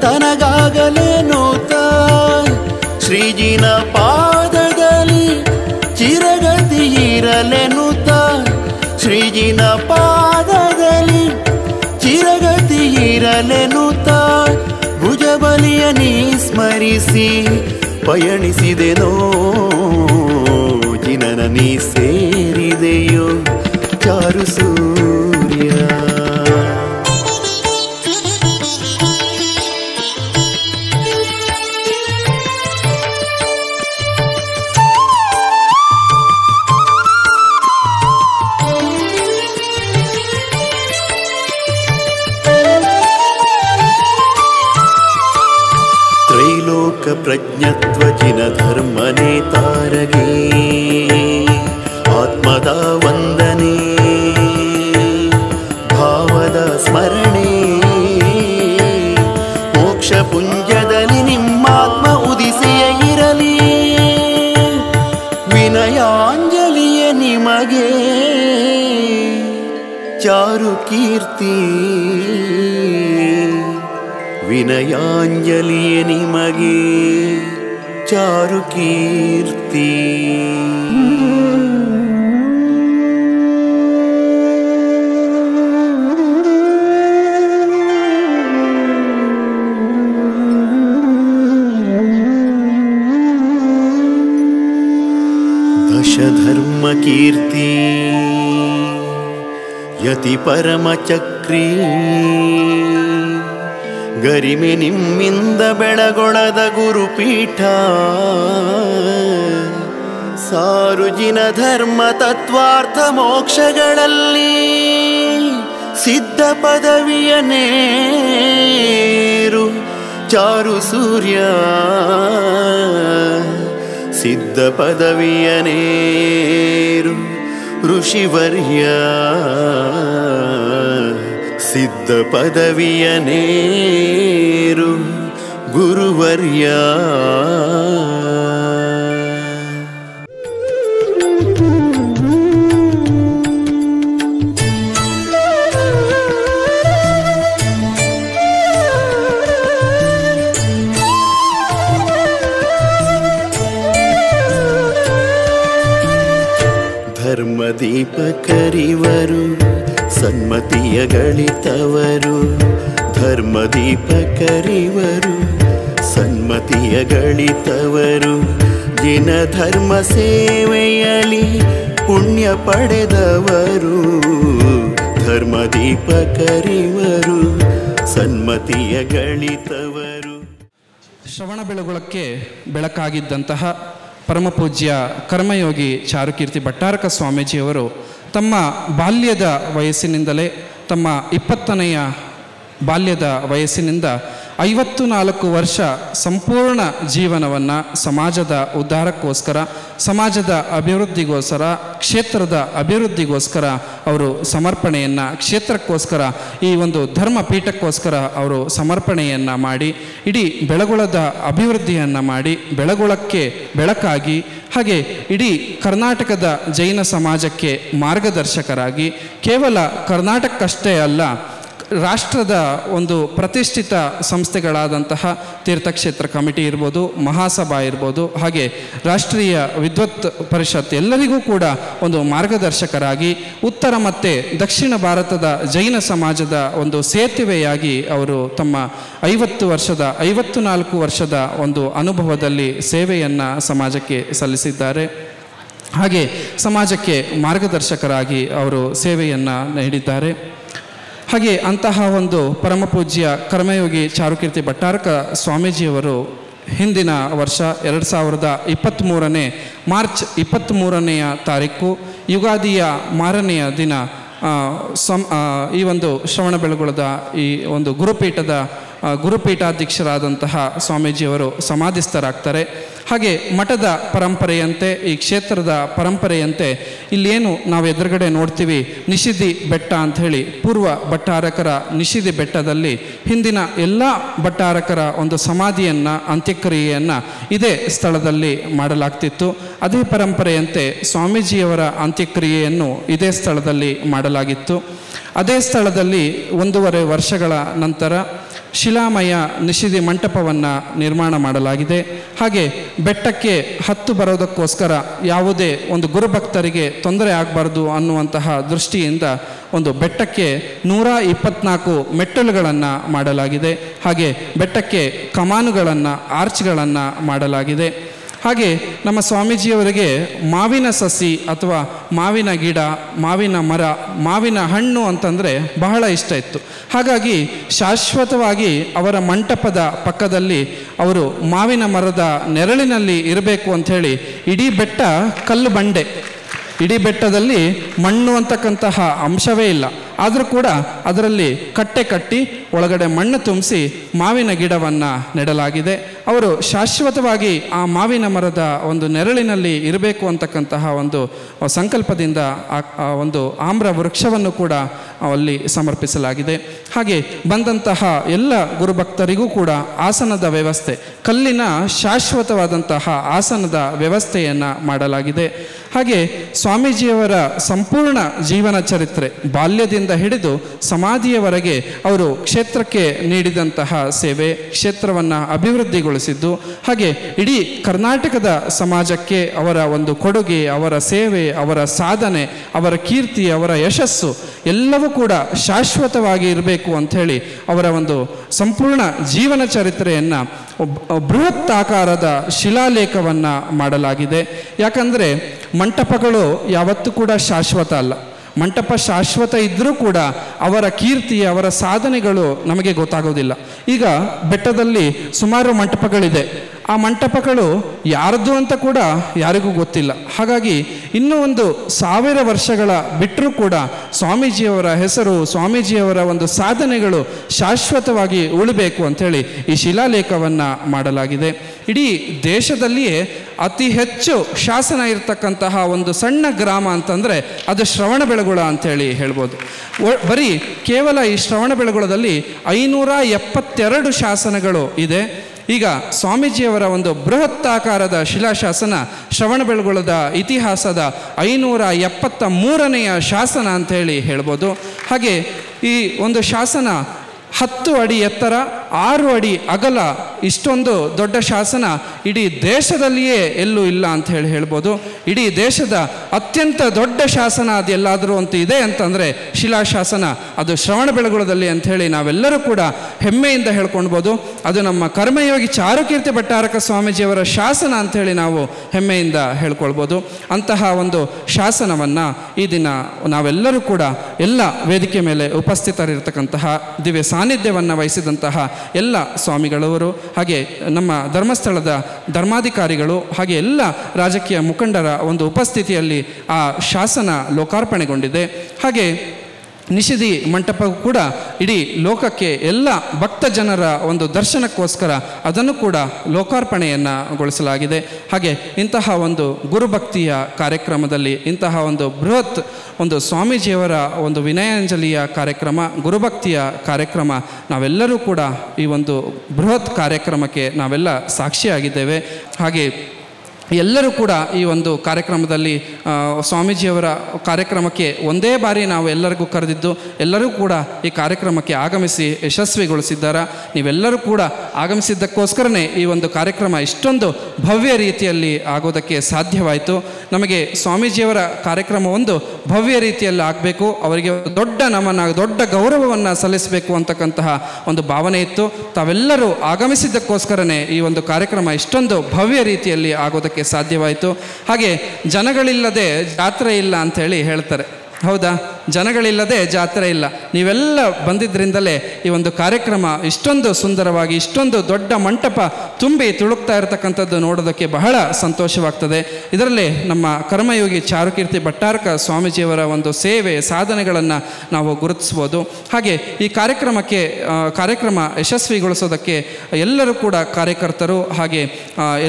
ತನಗಾಗಲೇನೋ ತಾ ಶ್ರೀಜಿನ ಪಾದದಲ್ಲಿ ಚಿರಗತಿ ಇರಲೆನುತ ಶ್ರೀಜಿನ ಪಾದದಲ್ಲಿ ಚಿರಗತಿ ಇರಲೆನುತ ಭುಜಬಲಿಯ ನೀ ಸ್ಮರಿಸಿ ಪಯಣಿಸಿದೆನೋ ಜಿನನ ನೀ ಸೇರಿದೆಯೋ ಚಾರು ಸೂರ್ಯ ಪ್ರಜ್ಞತ್ವ ಜಿನ ಧರ್ಮ ನೇತಾರಗೆ ಆತ್ಮದ ವಂದನೆ ಭಾವದ ಸ್ಮರಣೆ ಮೋಕ್ಷ ಪುಂಜದಲ್ಲಿ ನಿಮ್ಮಾತ್ಮ ಉದಿಸಿಯೇ ಇರಲಿ ವಿನಯಾಂಜಲಿಯ ನಿಮಗೆ ಚಾರು ಕೀರ್ತಿ ವಿನಯಾಂಜಲಿಯ ನಿಮಗೆ ಚಾರು ಕೀರ್ತಿ ದಶಧರ್ಮ ಕೀರ್ತಿ ಯತಿ ಪರಮ ಚಕ್ರೀ ಗರಿಮೆ ನಿಮ್ಮಿಂದ ಬೆಳಗೊಳದ ಗುರುಪೀಠ ಸಾರುಜಿನ ಧರ್ಮ ತತ್ವಾರ್ಥ ಮೋಕ್ಷಗಳಲ್ಲಿ ಸಿದ್ಧ ಪದವಿಯ ನೇರು ಚಾರು ಸೂರ್ಯ ಸಿದ್ಧ ಪದವಿಯ ನೇರು ಋಷಿವರ್ಯ ಸಿದ್ಧ ಪದವಿಯ ನೇರು ಗುರುವರ್ಯ ಧರ್ಮದೀಪಕರಿವರು ಸನ್ಮತಿಯ ಗಳಿತವರು ಧರ್ಮದೀಪಕರಿವರು ಸನ್ಮತಿಯ ಗಳಿತವರು ಜಿನ ಧರ್ಮ ಸೇವೆಯಲ್ಲಿ ಪುಣ್ಯ ಪಡೆದವರು ಧರ್ಮದೀಪಕರಿವರು ಸನ್ಮತಿಯ ಗಳಿತವರು. ಶ್ರವಣಬೆಳಗೊಳಕ್ಕೆ ಬೆಳಕಾಗಿದ್ದಂತಹ ಪರಮಪೂಜ್ಯ ಕರ್ಮಯೋಗಿ ಚಾರುಕೀರ್ತಿ ಭಟ್ಟಾರಕ ಸ್ವಾಮೀಜಿಯವರು ತಮ್ಮ ಬಾಲ್ಯದ ವಯಸ್ಸಿನಿಂದಲೇ ತಮ್ಮ 20ನೆಯ ಬಾಲ್ಯದ ವಯಸ್ಸಿನಿಂದ 54 ವರ್ಷ ಸಂಪೂರ್ಣ ಜೀವನವನ್ನು ಸಮಾಜದ ಉದ್ಧಾರಕ್ಕೋಸ್ಕರ, ಸಮಾಜದ ಅಭಿವೃದ್ಧಿಗೋಸ್ಕರ, ಕ್ಷೇತ್ರದ ಅಭಿವೃದ್ಧಿಗೋಸ್ಕರ ಅವರು ಸಮರ್ಪಣೆಯನ್ನು, ಕ್ಷೇತ್ರಕ್ಕೋಸ್ಕರ, ಈ ಒಂದು ಧರ್ಮಪೀಠಕ್ಕೋಸ್ಕರ ಅವರು ಸಮರ್ಪಣೆಯನ್ನು ಮಾಡಿ ಇಡೀ ಬೆಳಗೊಳದ ಅಭಿವೃದ್ಧಿಯನ್ನು ಮಾಡಿ ಬೆಳಗೊಳಕ್ಕೆ ಬೆಳಕಾಗಿ, ಹಾಗೆ ಇಡೀ ಕರ್ನಾಟಕದ ಜೈನ ಸಮಾಜಕ್ಕೆ ಮಾರ್ಗದರ್ಶಕರಾಗಿ, ಕೇವಲ ಕರ್ನಾಟಕಕ್ಕಷ್ಟೇ ಅಲ್ಲ ರಾಷ್ಟ್ರದ ಒಂದು ಪ್ರತಿಷ್ಠಿತ ಸಂಸ್ಥೆಗಳಾದಂತಹ ತೀರ್ಥಕ್ಷೇತ್ರ ಕಮಿಟಿ ಇರ್ಬೋದು, ಮಹಾಸಭಾ ಇರ್ಬೋದು, ಹಾಗೆ ರಾಷ್ಟ್ರೀಯ ವಿದ್ವತ್ ಪರಿಷತ್ ಎಲ್ಲರಿಗೂ ಕೂಡ ಒಂದು ಮಾರ್ಗದರ್ಶಕರಾಗಿ ಉತ್ತರ ಮತ್ತು ದಕ್ಷಿಣ ಭಾರತದ ಜೈನ ಸಮಾಜದ ಒಂದು ಸೇತುವೆಯಾಗಿ ಅವರು ತಮ್ಮ 54 ವರ್ಷದ ಒಂದು ಅನುಭವದಲ್ಲಿ ಸೇವೆಯನ್ನು ಸಮಾಜಕ್ಕೆ ಸಲ್ಲಿಸಿದ್ದಾರೆ. ಹಾಗೆ ಸಮಾಜಕ್ಕೆ ಮಾರ್ಗದರ್ಶಕರಾಗಿ ಅವರು ಸೇವೆಯನ್ನು ನೀಡಿದ್ದಾರೆ. ಹಾಗೆ ಅಂತಹ ಒಂದು ಪರಮಪೂಜ್ಯ ಕರ್ಮಯೋಗಿ ಚಾರುಕೀರ್ತಿ ಭಟ್ಟಾರಕ ಸ್ವಾಮೀಜಿಯವರು ಹಿಂದಿನ ವರ್ಷ 2023 ಮಾರ್ಚ್ 23ನೆಯ ತಾರೀಕು ಯುಗಾದಿಯ ಮಾರನೆಯ ದಿನ ಈ ಒಂದು ಶ್ರವಣಬೆಳಗೊಳದ ಈ ಒಂದು ಗುರುಪೀಠಾಧ್ಯಕ್ಷರಾದಂತಹ ಸ್ವಾಮೀಜಿಯವರು ಸಮಾಧಿಸ್ಥರಾಗ್ತಾರೆ. ಹಾಗೆ ಮಠದ ಪರಂಪರೆಯಂತೆ, ಈ ಕ್ಷೇತ್ರದ ಪರಂಪರೆಯಂತೆ ಇಲ್ಲೇನು ನಾವು ಎದುರುಗಡೆ ನೋಡ್ತೀವಿ ನಿಷಿದಿ ಬೆಟ್ಟ ಅಂಥೇಳಿ, ಪೂರ್ವ ಭಟ್ಟಾರಕರ ನಿಷಿದಿ ಬೆಟ್ಟದಲ್ಲಿ ಹಿಂದಿನ ಎಲ್ಲ ಭಟ್ಟಾರಕರ ಒಂದು ಸಮಾಧಿಯನ್ನು, ಅಂತ್ಯಕ್ರಿಯೆಯನ್ನು ಇದೇ ಸ್ಥಳದಲ್ಲಿ ಮಾಡಲಾಗ್ತಿತ್ತು. ಅದೇ ಪರಂಪರೆಯಂತೆ ಸ್ವಾಮೀಜಿಯವರ ಅಂತ್ಯಕ್ರಿಯೆಯನ್ನು ಇದೇ ಸ್ಥಳದಲ್ಲಿ ಮಾಡಲಾಗಿತ್ತು. ಅದೇ ಸ್ಥಳದಲ್ಲಿ 1.5 ವರ್ಷಗಳ ನಂತರ ಶಿಲಾಮಯ ನಿಷಿದಿ ಮಂಟಪವನ್ನು ನಿರ್ಮಾಣ ಮಾಡಲಾಗಿದೆ. ಹಾಗೆ ಬೆಟ್ಟಕ್ಕೆ ಹತ್ತು ಬರೋದಕ್ಕೋಸ್ಕರ ಯಾವುದೇ ಒಂದು ಗುರುಭಕ್ತರಿಗೆ ತೊಂದರೆ ಆಗಬಾರ್ದು ಅನ್ನುವಂತಹ ದೃಷ್ಟಿಯಿಂದ ಒಂದು ಬೆಟ್ಟಕ್ಕೆ 124 ಮೆಟ್ಟಲುಗಳನ್ನು ಮಾಡಲಾಗಿದೆ. ಹಾಗೆ ಬೆಟ್ಟಕ್ಕೆ ಕಮಾನುಗಳನ್ನು, ಆರ್ಚ್ಗಳನ್ನು ಮಾಡಲಾಗಿದೆ. ಹಾಗೆ ನಮ್ಮ ಸ್ವಾಮೀಜಿಯವರಿಗೆ ಮಾವಿನ ಸಸಿ ಅಥವಾ ಮಾವಿನ ಗಿಡ, ಮಾವಿನ ಮರ, ಮಾವಿನ ಹಣ್ಣು ಅಂತಂದರೆ ಬಹಳ ಇಷ್ಟ ಇತ್ತು. ಹಾಗಾಗಿ ಶಾಶ್ವತವಾಗಿ ಅವರ ಮಂಟಪದ ಪಕ್ಕದಲ್ಲಿ ಅವರು ಮಾವಿನ ಮರದ ನೆರಳಿನಲ್ಲಿ ಇರಬೇಕು ಅಂಥೇಳಿ ಇಡೀ ಬೆಟ್ಟ ಕಲ್ಲು ಬಂಡೆ, ಇಡೀ ಬೆಟ್ಟದಲ್ಲಿ ಮಣ್ಣು ಅಂತಕ್ಕಂತಹ ಅಂಶವೇ ಇಲ್ಲ. ಆದರೂ ಕೂಡ ಅದರಲ್ಲಿ ಕಟ್ಟೆ ಕಟ್ಟಿ ಒಳಗಡೆ ಮಣ್ಣು ತುಂಬಿಸಿ ಮಾವಿನ ಗಿಡವನ್ನು ನೆಡಲಾಗಿದೆ. ಅವರು ಶಾಶ್ವತವಾಗಿ ಆ ಮಾವಿನ ಮರದ ಒಂದು ನೆರಳಿನಲ್ಲಿ ಇರಬೇಕು ಅಂತಕ್ಕಂತಹ ಒಂದು ಸಂಕಲ್ಪದಿಂದ ಆ ಒಂದು ಆಮ್ರ ವೃಕ್ಷವನ್ನು ಕೂಡ ಅಲ್ಲಿ ಸಮರ್ಪಿಸಲಾಗಿದೆ. ಹಾಗೆ ಬಂದಂತಹ ಎಲ್ಲ ಗುರುಭಕ್ತರಿಗೂ ಕೂಡ ಆಸನದ ವ್ಯವಸ್ಥೆ, ಕಲ್ಲಿನ ಶಾಶ್ವತವಾದಂತಹ ಆಸನದ ವ್ಯವಸ್ಥೆಯನ್ನು ಮಾಡಲಾಗಿದೆ. ಹಾಗೆ ಸ್ವಾಮೀಜಿಯವರ ಸಂಪೂರ್ಣ ಜೀವನ ಚರಿತ್ರೆ, ಬಾಲ್ಯದಿಂದ ಹಿಡಿದು ಸಮಾಧಿಯವರೆಗೆ ಅವರು ಕ್ಷೇತ್ರಕ್ಕೆ ನೀಡಿದಂತಹ ಸೇವೆ, ಕ್ಷೇತ್ರವನ್ನು ಅಭಿವೃದ್ಧಿಗೊಳಿಸಿದ್ದು, ಹಾಗೆ ಇಡೀ ಕರ್ನಾಟಕದ ಸಮಾಜಕ್ಕೆ ಅವರ ಒಂದು ಕೊಡುಗೆ, ಅವರ ಸೇವೆ, ಅವರ ಸಾಧನೆ, ಅವರ ಕೀರ್ತಿ, ಅವರ ಯಶಸ್ಸು ಎಲ್ಲವೂ ಕೂಡ ಶಾಶ್ವತವಾಗಿ ಇರಬೇಕು ಅಂಥೇಳಿ ಅವರ ಒಂದು ಸಂಪೂರ್ಣ ಜೀವನ ಚರಿತ್ರೆಯನ್ನು ಬೃಹತ್ ಆಕಾರದ ಶಿಲಾಲೇಖವನ್ನು ಮಾಡಲಾಗಿದೆ. ಯಾಕಂದರೆ ಮಂಟಪಗಳು ಯಾವತ್ತೂ ಕೂಡ ಶಾಶ್ವತ ಅಲ್ಲ. ಮಂಟಪ ಶಾಶ್ವತ ಇದ್ದರೂ ಕೂಡ ಅವರ ಕೀರ್ತಿ, ಅವರ ಸಾಧನೆಗಳು ನಮಗೆ ಗೊತ್ತಾಗೋದಿಲ್ಲ. ಈಗ ಬೆಟ್ಟದಲ್ಲಿ ಸುಮಾರು ಮಂಟಪಗಳಿದೆ. ಆ ಮಂಟಪಗಳು ಯಾರದ್ದು ಅಂತ ಕೂಡ ಯಾರಿಗೂ ಗೊತ್ತಿಲ್ಲ. ಹಾಗಾಗಿ ಇನ್ನೂ 1000 ವರ್ಷಗಳ ಬಿಟ್ಟರೂ ಕೂಡ ಸ್ವಾಮೀಜಿಯವರ ಹೆಸರು, ಸ್ವಾಮೀಜಿಯವರ ಒಂದು ಸಾಧನೆಗಳು ಶಾಶ್ವತವಾಗಿ ಉಳಿಬೇಕು ಅಂಥೇಳಿ ಈ ಶಿಲಾಲೇಖವನ್ನು ಮಾಡಲಾಗಿದೆ. ಇಡೀ ದೇಶದಲ್ಲಿಯೇ ಅತಿ ಹೆಚ್ಚು ಶಾಸನ ಇರತಕ್ಕಂತಹ ಒಂದು ಸಣ್ಣ ಗ್ರಾಮ ಅಂತಂದರೆ ಅದು ಶ್ರವಣಬೆಳಗೊಳ ಅಂಥೇಳಿ ಹೇಳ್ಬೋದು. ಬರೀ ಕೇವಲ ಈ ಶ್ರವಣಬೆಳಗೊಳದಲ್ಲಿ 572 ಶಾಸನಗಳು ಇದೆ. ಈಗ ಸ್ವಾಮೀಜಿಯವರ ಒಂದು ಬೃಹತ್ತಾಕಾರದ ಶಿಲಾಶಾಸನ ಶ್ರವಣಬೆಳಗೊಳದ ಇತಿಹಾಸದ 573ನೆಯ ಶಾಸನ ಅಂಥೇಳಿ ಹೇಳ್ಬೋದು. ಹಾಗೆ ಈ ಒಂದು ಶಾಸನ 10 ಅಡಿ ಎತ್ತರ, 6 ಅಡಿ ಅಗಲ ಇಷ್ಟೊಂದು ದೊಡ್ಡ ಶಾಸನ ಇಡೀ ದೇಶದಲ್ಲಿಯೇ ಎಲ್ಲೂ ಇಲ್ಲ ಅಂತ ಹೇಳ್ಬೋದು. ಇಡೀ ದೇಶದ ಅತ್ಯಂತ ದೊಡ್ಡ ಶಾಸನ ಅದು ಎಲ್ಲಾದರೂ ಅಂತ ಇದೆ ಅಂತಂದರೆ ಶಿಲಾಶಾಸನ, ಅದು ಶ್ರವಣಬೆಳಗೊಳದಲ್ಲಿ ಅಂಥೇಳಿ ನಾವೆಲ್ಲರೂ ಕೂಡ ಹೆಮ್ಮೆಯಿಂದ ಹೇಳ್ಕೊಳ್ಬೋದು. ಅದು ನಮ್ಮ ಕರ್ಮಯೋಗಿ ಚಾರುಕೀರ್ತಿ ಭಟ್ಟಾರಕ ಸ್ವಾಮೀಜಿಯವರ ಶಾಸನ ಅಂಥೇಳಿ ನಾವು ಹೆಮ್ಮೆಯಿಂದ ಹೇಳ್ಕೊಳ್ಬೋದು. ಅಂತಹ ಒಂದು ಶಾಸನವನ್ನು ಈ ದಿನ ನಾವೆಲ್ಲರೂ ಕೂಡ ಎಲ್ಲ ವೇದಿಕೆ ಮೇಲೆ ಉಪಸ್ಥಿತರಿರ್ತಕ್ಕಂತಹ ದಿವ್ಯ ಸಾನ್ನಿಧ್ಯವನ್ನು ವಹಿಸಿದಂತಹ ಎಲ್ಲ ಸ್ವಾಮಿಗಳವರು, ಹಾಗೆ ನಮ್ಮ ಧರ್ಮಸ್ಥಳದ ಧರ್ಮಾಧಿಕಾರಿಗಳು, ಹಾಗೆ ಎಲ್ಲ ರಾಜಕೀಯ ಮುಖಂಡರ ಒಂದು ಉಪಸ್ಥಿತಿಯಲ್ಲಿ ಆ ಶಾಸನ ಲೋಕಾರ್ಪಣೆಗೊಂಡಿದೆ. ಹಾಗೆ ನಿಷಿದಿ ಮಂಟಪವು ಕೂಡ ಇಡೀ ಲೋಕಕ್ಕೆ ಎಲ್ಲ ಭಕ್ತ ಜನರ ಒಂದು ದರ್ಶನಕ್ಕೋಸ್ಕರ ಅದನ್ನು ಕೂಡ ಲೋಕಾರ್ಪಣೆಯನ್ನುಗೊಳಿಸಲಾಗಿದೆ. ಹಾಗೆ ಇಂತಹ ಒಂದು ಗುರುಭಕ್ತಿಯ ಕಾರ್ಯಕ್ರಮದಲ್ಲಿ ಇಂತಹ ಒಂದು ಬೃಹತ್ ಒಂದು ಸ್ವಾಮೀಜಿಯವರ ಒಂದು ವಿನಯಾಂಜಲಿಯ ಕಾರ್ಯಕ್ರಮ, ಗುರುಭಕ್ತಿಯ ಕಾರ್ಯಕ್ರಮ, ನಾವೆಲ್ಲರೂ ಕೂಡ ಈ ಒಂದು ಬೃಹತ್ ಕಾರ್ಯಕ್ರಮಕ್ಕೆ ನಾವೆಲ್ಲ ಸಾಕ್ಷಿಯಾಗಿದ್ದೇವೆ. ಹಾಗೆ ಎಲ್ಲರೂ ಕೂಡ ಈ ಒಂದು ಕಾರ್ಯಕ್ರಮದಲ್ಲಿ ಸ್ವಾಮೀಜಿಯವರ ಕಾರ್ಯಕ್ರಮಕ್ಕೆ ಒಂದೇ ಬಾರಿ ನಾವು ಎಲ್ಲರಿಗೂ ಕರೆದಿದ್ದು ಎಲ್ಲರೂ ಕೂಡ ಈ ಕಾರ್ಯಕ್ರಮಕ್ಕೆ ಆಗಮಿಸಿ ಯಶಸ್ವಿಗೊಳಿಸಿದ್ದಾರೆ. ನೀವೆಲ್ಲರೂ ಕೂಡ ಆಗಮಿಸಿದ್ದಕ್ಕೋಸ್ಕರನೇ ಈ ಒಂದು ಕಾರ್ಯಕ್ರಮ ಇಷ್ಟೊಂದು ಭವ್ಯ ರೀತಿಯಲ್ಲಿ ಆಗೋದಕ್ಕೆ ಸಾಧ್ಯವಾಯಿತು. ನಮಗೆ ಸ್ವಾಮೀಜಿಯವರ ಕಾರ್ಯಕ್ರಮ ಒಂದು ಭವ್ಯ ರೀತಿಯಲ್ಲಿ ಆಗಬೇಕು, ಅವರಿಗೆ ದೊಡ್ಡ ನಮನ, ದೊಡ್ಡ ಗೌರವವನ್ನು ಸಲ್ಲಿಸಬೇಕು ಅಂತಕ್ಕಂತಹ ಒಂದು ಭಾವನೆ ಇತ್ತು. ತಾವೆಲ್ಲರೂ ಆಗಮಿಸಿದ್ದಕ್ಕೋಸ್ಕರನೇ ಈ ಒಂದು ಕಾರ್ಯಕ್ರಮ ಇಷ್ಟೊಂದು ಭವ್ಯ ರೀತಿಯಲ್ಲಿ ಆಗೋದಕ್ಕೆ ಸಾಧ್ಯವಾಯಿತು. ಹಾಗೆ ಜನಗಳಿಲ್ಲದೆ ಜಾತ್ರೆ ಇಲ್ಲ ಅಂಥೇಳಿ ಹೇಳ್ತಾರೆ, ಹೌದಾ? ಜನಗಳಿಲ್ಲದೆ ಜಾತ್ರೆ ಇಲ್ಲ. ನೀವೆಲ್ಲ ಬಂದಿದ್ದರಿಂದಲೇ ಈ ಒಂದು ಕಾರ್ಯಕ್ರಮ ಇಷ್ಟೊಂದು ಸುಂದರವಾಗಿ, ಇಷ್ಟೊಂದು ದೊಡ್ಡ ಮಂಟಪ ತುಂಬಿ ತುಳುಕ್ತಾ ಇರತಕ್ಕಂಥದ್ದು ನೋಡೋದಕ್ಕೆ ಬಹಳ ಸಂತೋಷವಾಗ್ತದೆ. ಇದರಲ್ಲಿ ನಮ್ಮ ಕರ್ಮಯೋಗಿ ಚಾರುಕೀರ್ತಿ ಭಟ್ಟಾರಕ ಸ್ವಾಮೀಜಿಯವರ ಒಂದು ಸೇವೆ ಸಾಧನೆಗಳನ್ನು ನಾವು ಗುರುತಿಸ್ಬೋದು. ಹಾಗೆ ಈ ಕಾರ್ಯಕ್ರಮ ಯಶಸ್ವಿಗೊಳಿಸೋದಕ್ಕೆ ಎಲ್ಲರೂ ಕೂಡ ಕಾರ್ಯಕರ್ತರು ಹಾಗೆ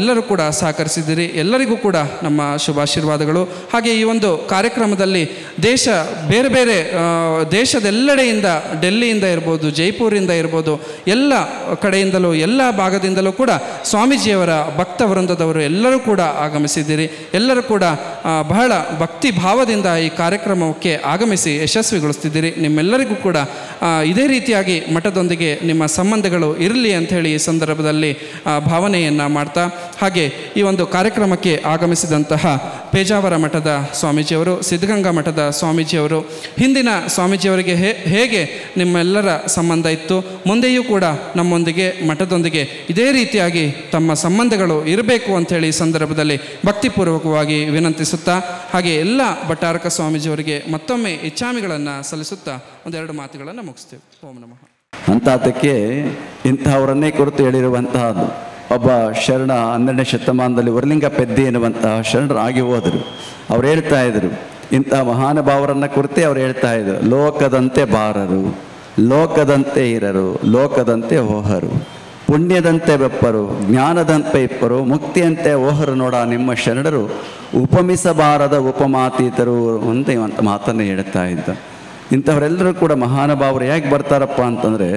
ಎಲ್ಲರೂ ಕೂಡ ಸಹಕರಿಸಿದ್ದೀರಿ. ಎಲ್ಲರಿಗೂ ಕೂಡ ನಮ್ಮ ಶುಭಾಶೀರ್ವಾದಗಳು. ಹಾಗೆ ಈ ಒಂದು ಕಾರ್ಯಕ್ರಮದಲ್ಲಿ ಬೇರೆ ಬೇರೆ ದೇಶದೆಲ್ಲೆಡೆಯಿಂದ, ಡೆಲ್ಲಿಯಿಂದ ಇರ್ಬೋದು, ಜೈಪುರಿಂದ ಇರ್ಬೋದು, ಎಲ್ಲ ಕಡೆಯಿಂದಲೂ ಎಲ್ಲ ಭಾಗದಿಂದಲೂ ಕೂಡ ಸ್ವಾಮೀಜಿಯವರ ಭಕ್ತ ವೃಂದದವರು ಎಲ್ಲರೂ ಕೂಡ ಆಗಮಿಸಿದ್ದೀರಿ. ಎಲ್ಲರೂ ಕೂಡ ಬಹಳ ಭಕ್ತಿ ಭಾವದಿಂದ ಈ ಕಾರ್ಯಕ್ರಮಕ್ಕೆ ಆಗಮಿಸಿ ಯಶಸ್ವಿಗೊಳಿಸ್ತಿದ್ದೀರಿ. ನಿಮ್ಮೆಲ್ಲರಿಗೂ ಕೂಡ ಇದೇ ರೀತಿಯಾಗಿ ಮಠದೊಂದಿಗೆ ನಿಮ್ಮ ಸಂಬಂಧಗಳು ಇರಲಿ ಅಂಥೇಳಿ ಈ ಸಂದರ್ಭದಲ್ಲಿ ಭಾವನೆಯನ್ನು ಮಾಡ್ತಾ, ಹಾಗೆ ಈ ಒಂದು ಕಾರ್ಯಕ್ರಮಕ್ಕೆ ಆಗಮಿಸಿದಂತಹ ಪೇಜಾವರ ಮಠದ ಸ್ವಾಮೀಜಿಯವರು, ಸಿದ್ಧಗಂಗಾ ಮಠದ ಸ್ವಾಮೀಜಿಯವರು, ಹಿಂದಿನ ಸ್ವಾಮೀಜಿಯವರಿಗೆ ಹೇಗೆ ನಿಮ್ಮೆಲ್ಲರ ಸಂಬಂಧ ಇತ್ತು, ಮುಂದೆಯೂ ಕೂಡ ನಮ್ಮೊಂದಿಗೆ ಮಠದೊಂದಿಗೆ ಇದೇ ರೀತಿಯಾಗಿ ತಮ್ಮ ಸಂಬಂಧಗಳು ಇರಬೇಕು ಅಂಥೇಳಿ ಈ ಸಂದರ್ಭದಲ್ಲಿ ಭಕ್ತಿಪೂರ್ವಕವಾಗಿ ವಿನಂತಿಸುತ್ತಾ, ಹಾಗೆ ಎಲ್ಲ ಭಟ್ಟಾರಕ ಸ್ವಾಮೀಜಿಯವರಿಗೆ ಮತ್ತೊಮ್ಮೆ ಇಚ್ಛಾಮಿಗಳನ್ನು ಸಲ್ಲಿಸುತ್ತಾ ಒಂದೆರಡು ಮಾತುಗಳನ್ನು ಮುಗಿಸ್ತೇವೆ. ಓಂ ನಮಃ. ಅಂಥದ್ದಕ್ಕೆ ಇಂತಹವರನ್ನೇ ಕುರಿತು ಹೇಳಿರುವಂತಹದ್ದು ಒಬ್ಬ ಶರಣ 12ನೇ ಶತಮಾನದಲ್ಲಿ ವರಲಿಂಗ ಪೆದ್ದಿ ಎನ್ನುವಂತಹ ಶರಣರು ಆಗಿ ಹೋದರು. ಅವ್ರು ಹೇಳ್ತಾ ಇದ್ರು, ಇಂಥ ಮಹಾನುಭಾವರನ್ನು ಕುರಿತೇ ಅವ್ರು ಹೇಳ್ತಾ ಇದ್ರು, ಲೋಕದಂತೆ ಬಾರರು, ಲೋಕದಂತೆ ಇರರು, ಲೋಕದಂತೆ ಓಹರು, ಪುಣ್ಯದಂತೆ ಬೆಪ್ಪರು, ಜ್ಞಾನದಂತೆ ಇಪ್ಪರು, ಮುಕ್ತಿಯಂತೆ ಓಹರು ನೋಡ ನಿಮ್ಮ ಶರಣರು, ಉಪಮಿಸಬಾರದ ಉಪಮಾತೀತರು ಅಂತ ಮಾತನ್ನು ಹೇಳ್ತಾ ಇದ್ದ. ಇಂಥವರೆಲ್ಲರೂ ಕೂಡ ಮಹಾನುಭಾವರು ಹೇಗೆ ಬರ್ತಾರಪ್ಪ ಅಂತಂದರೆ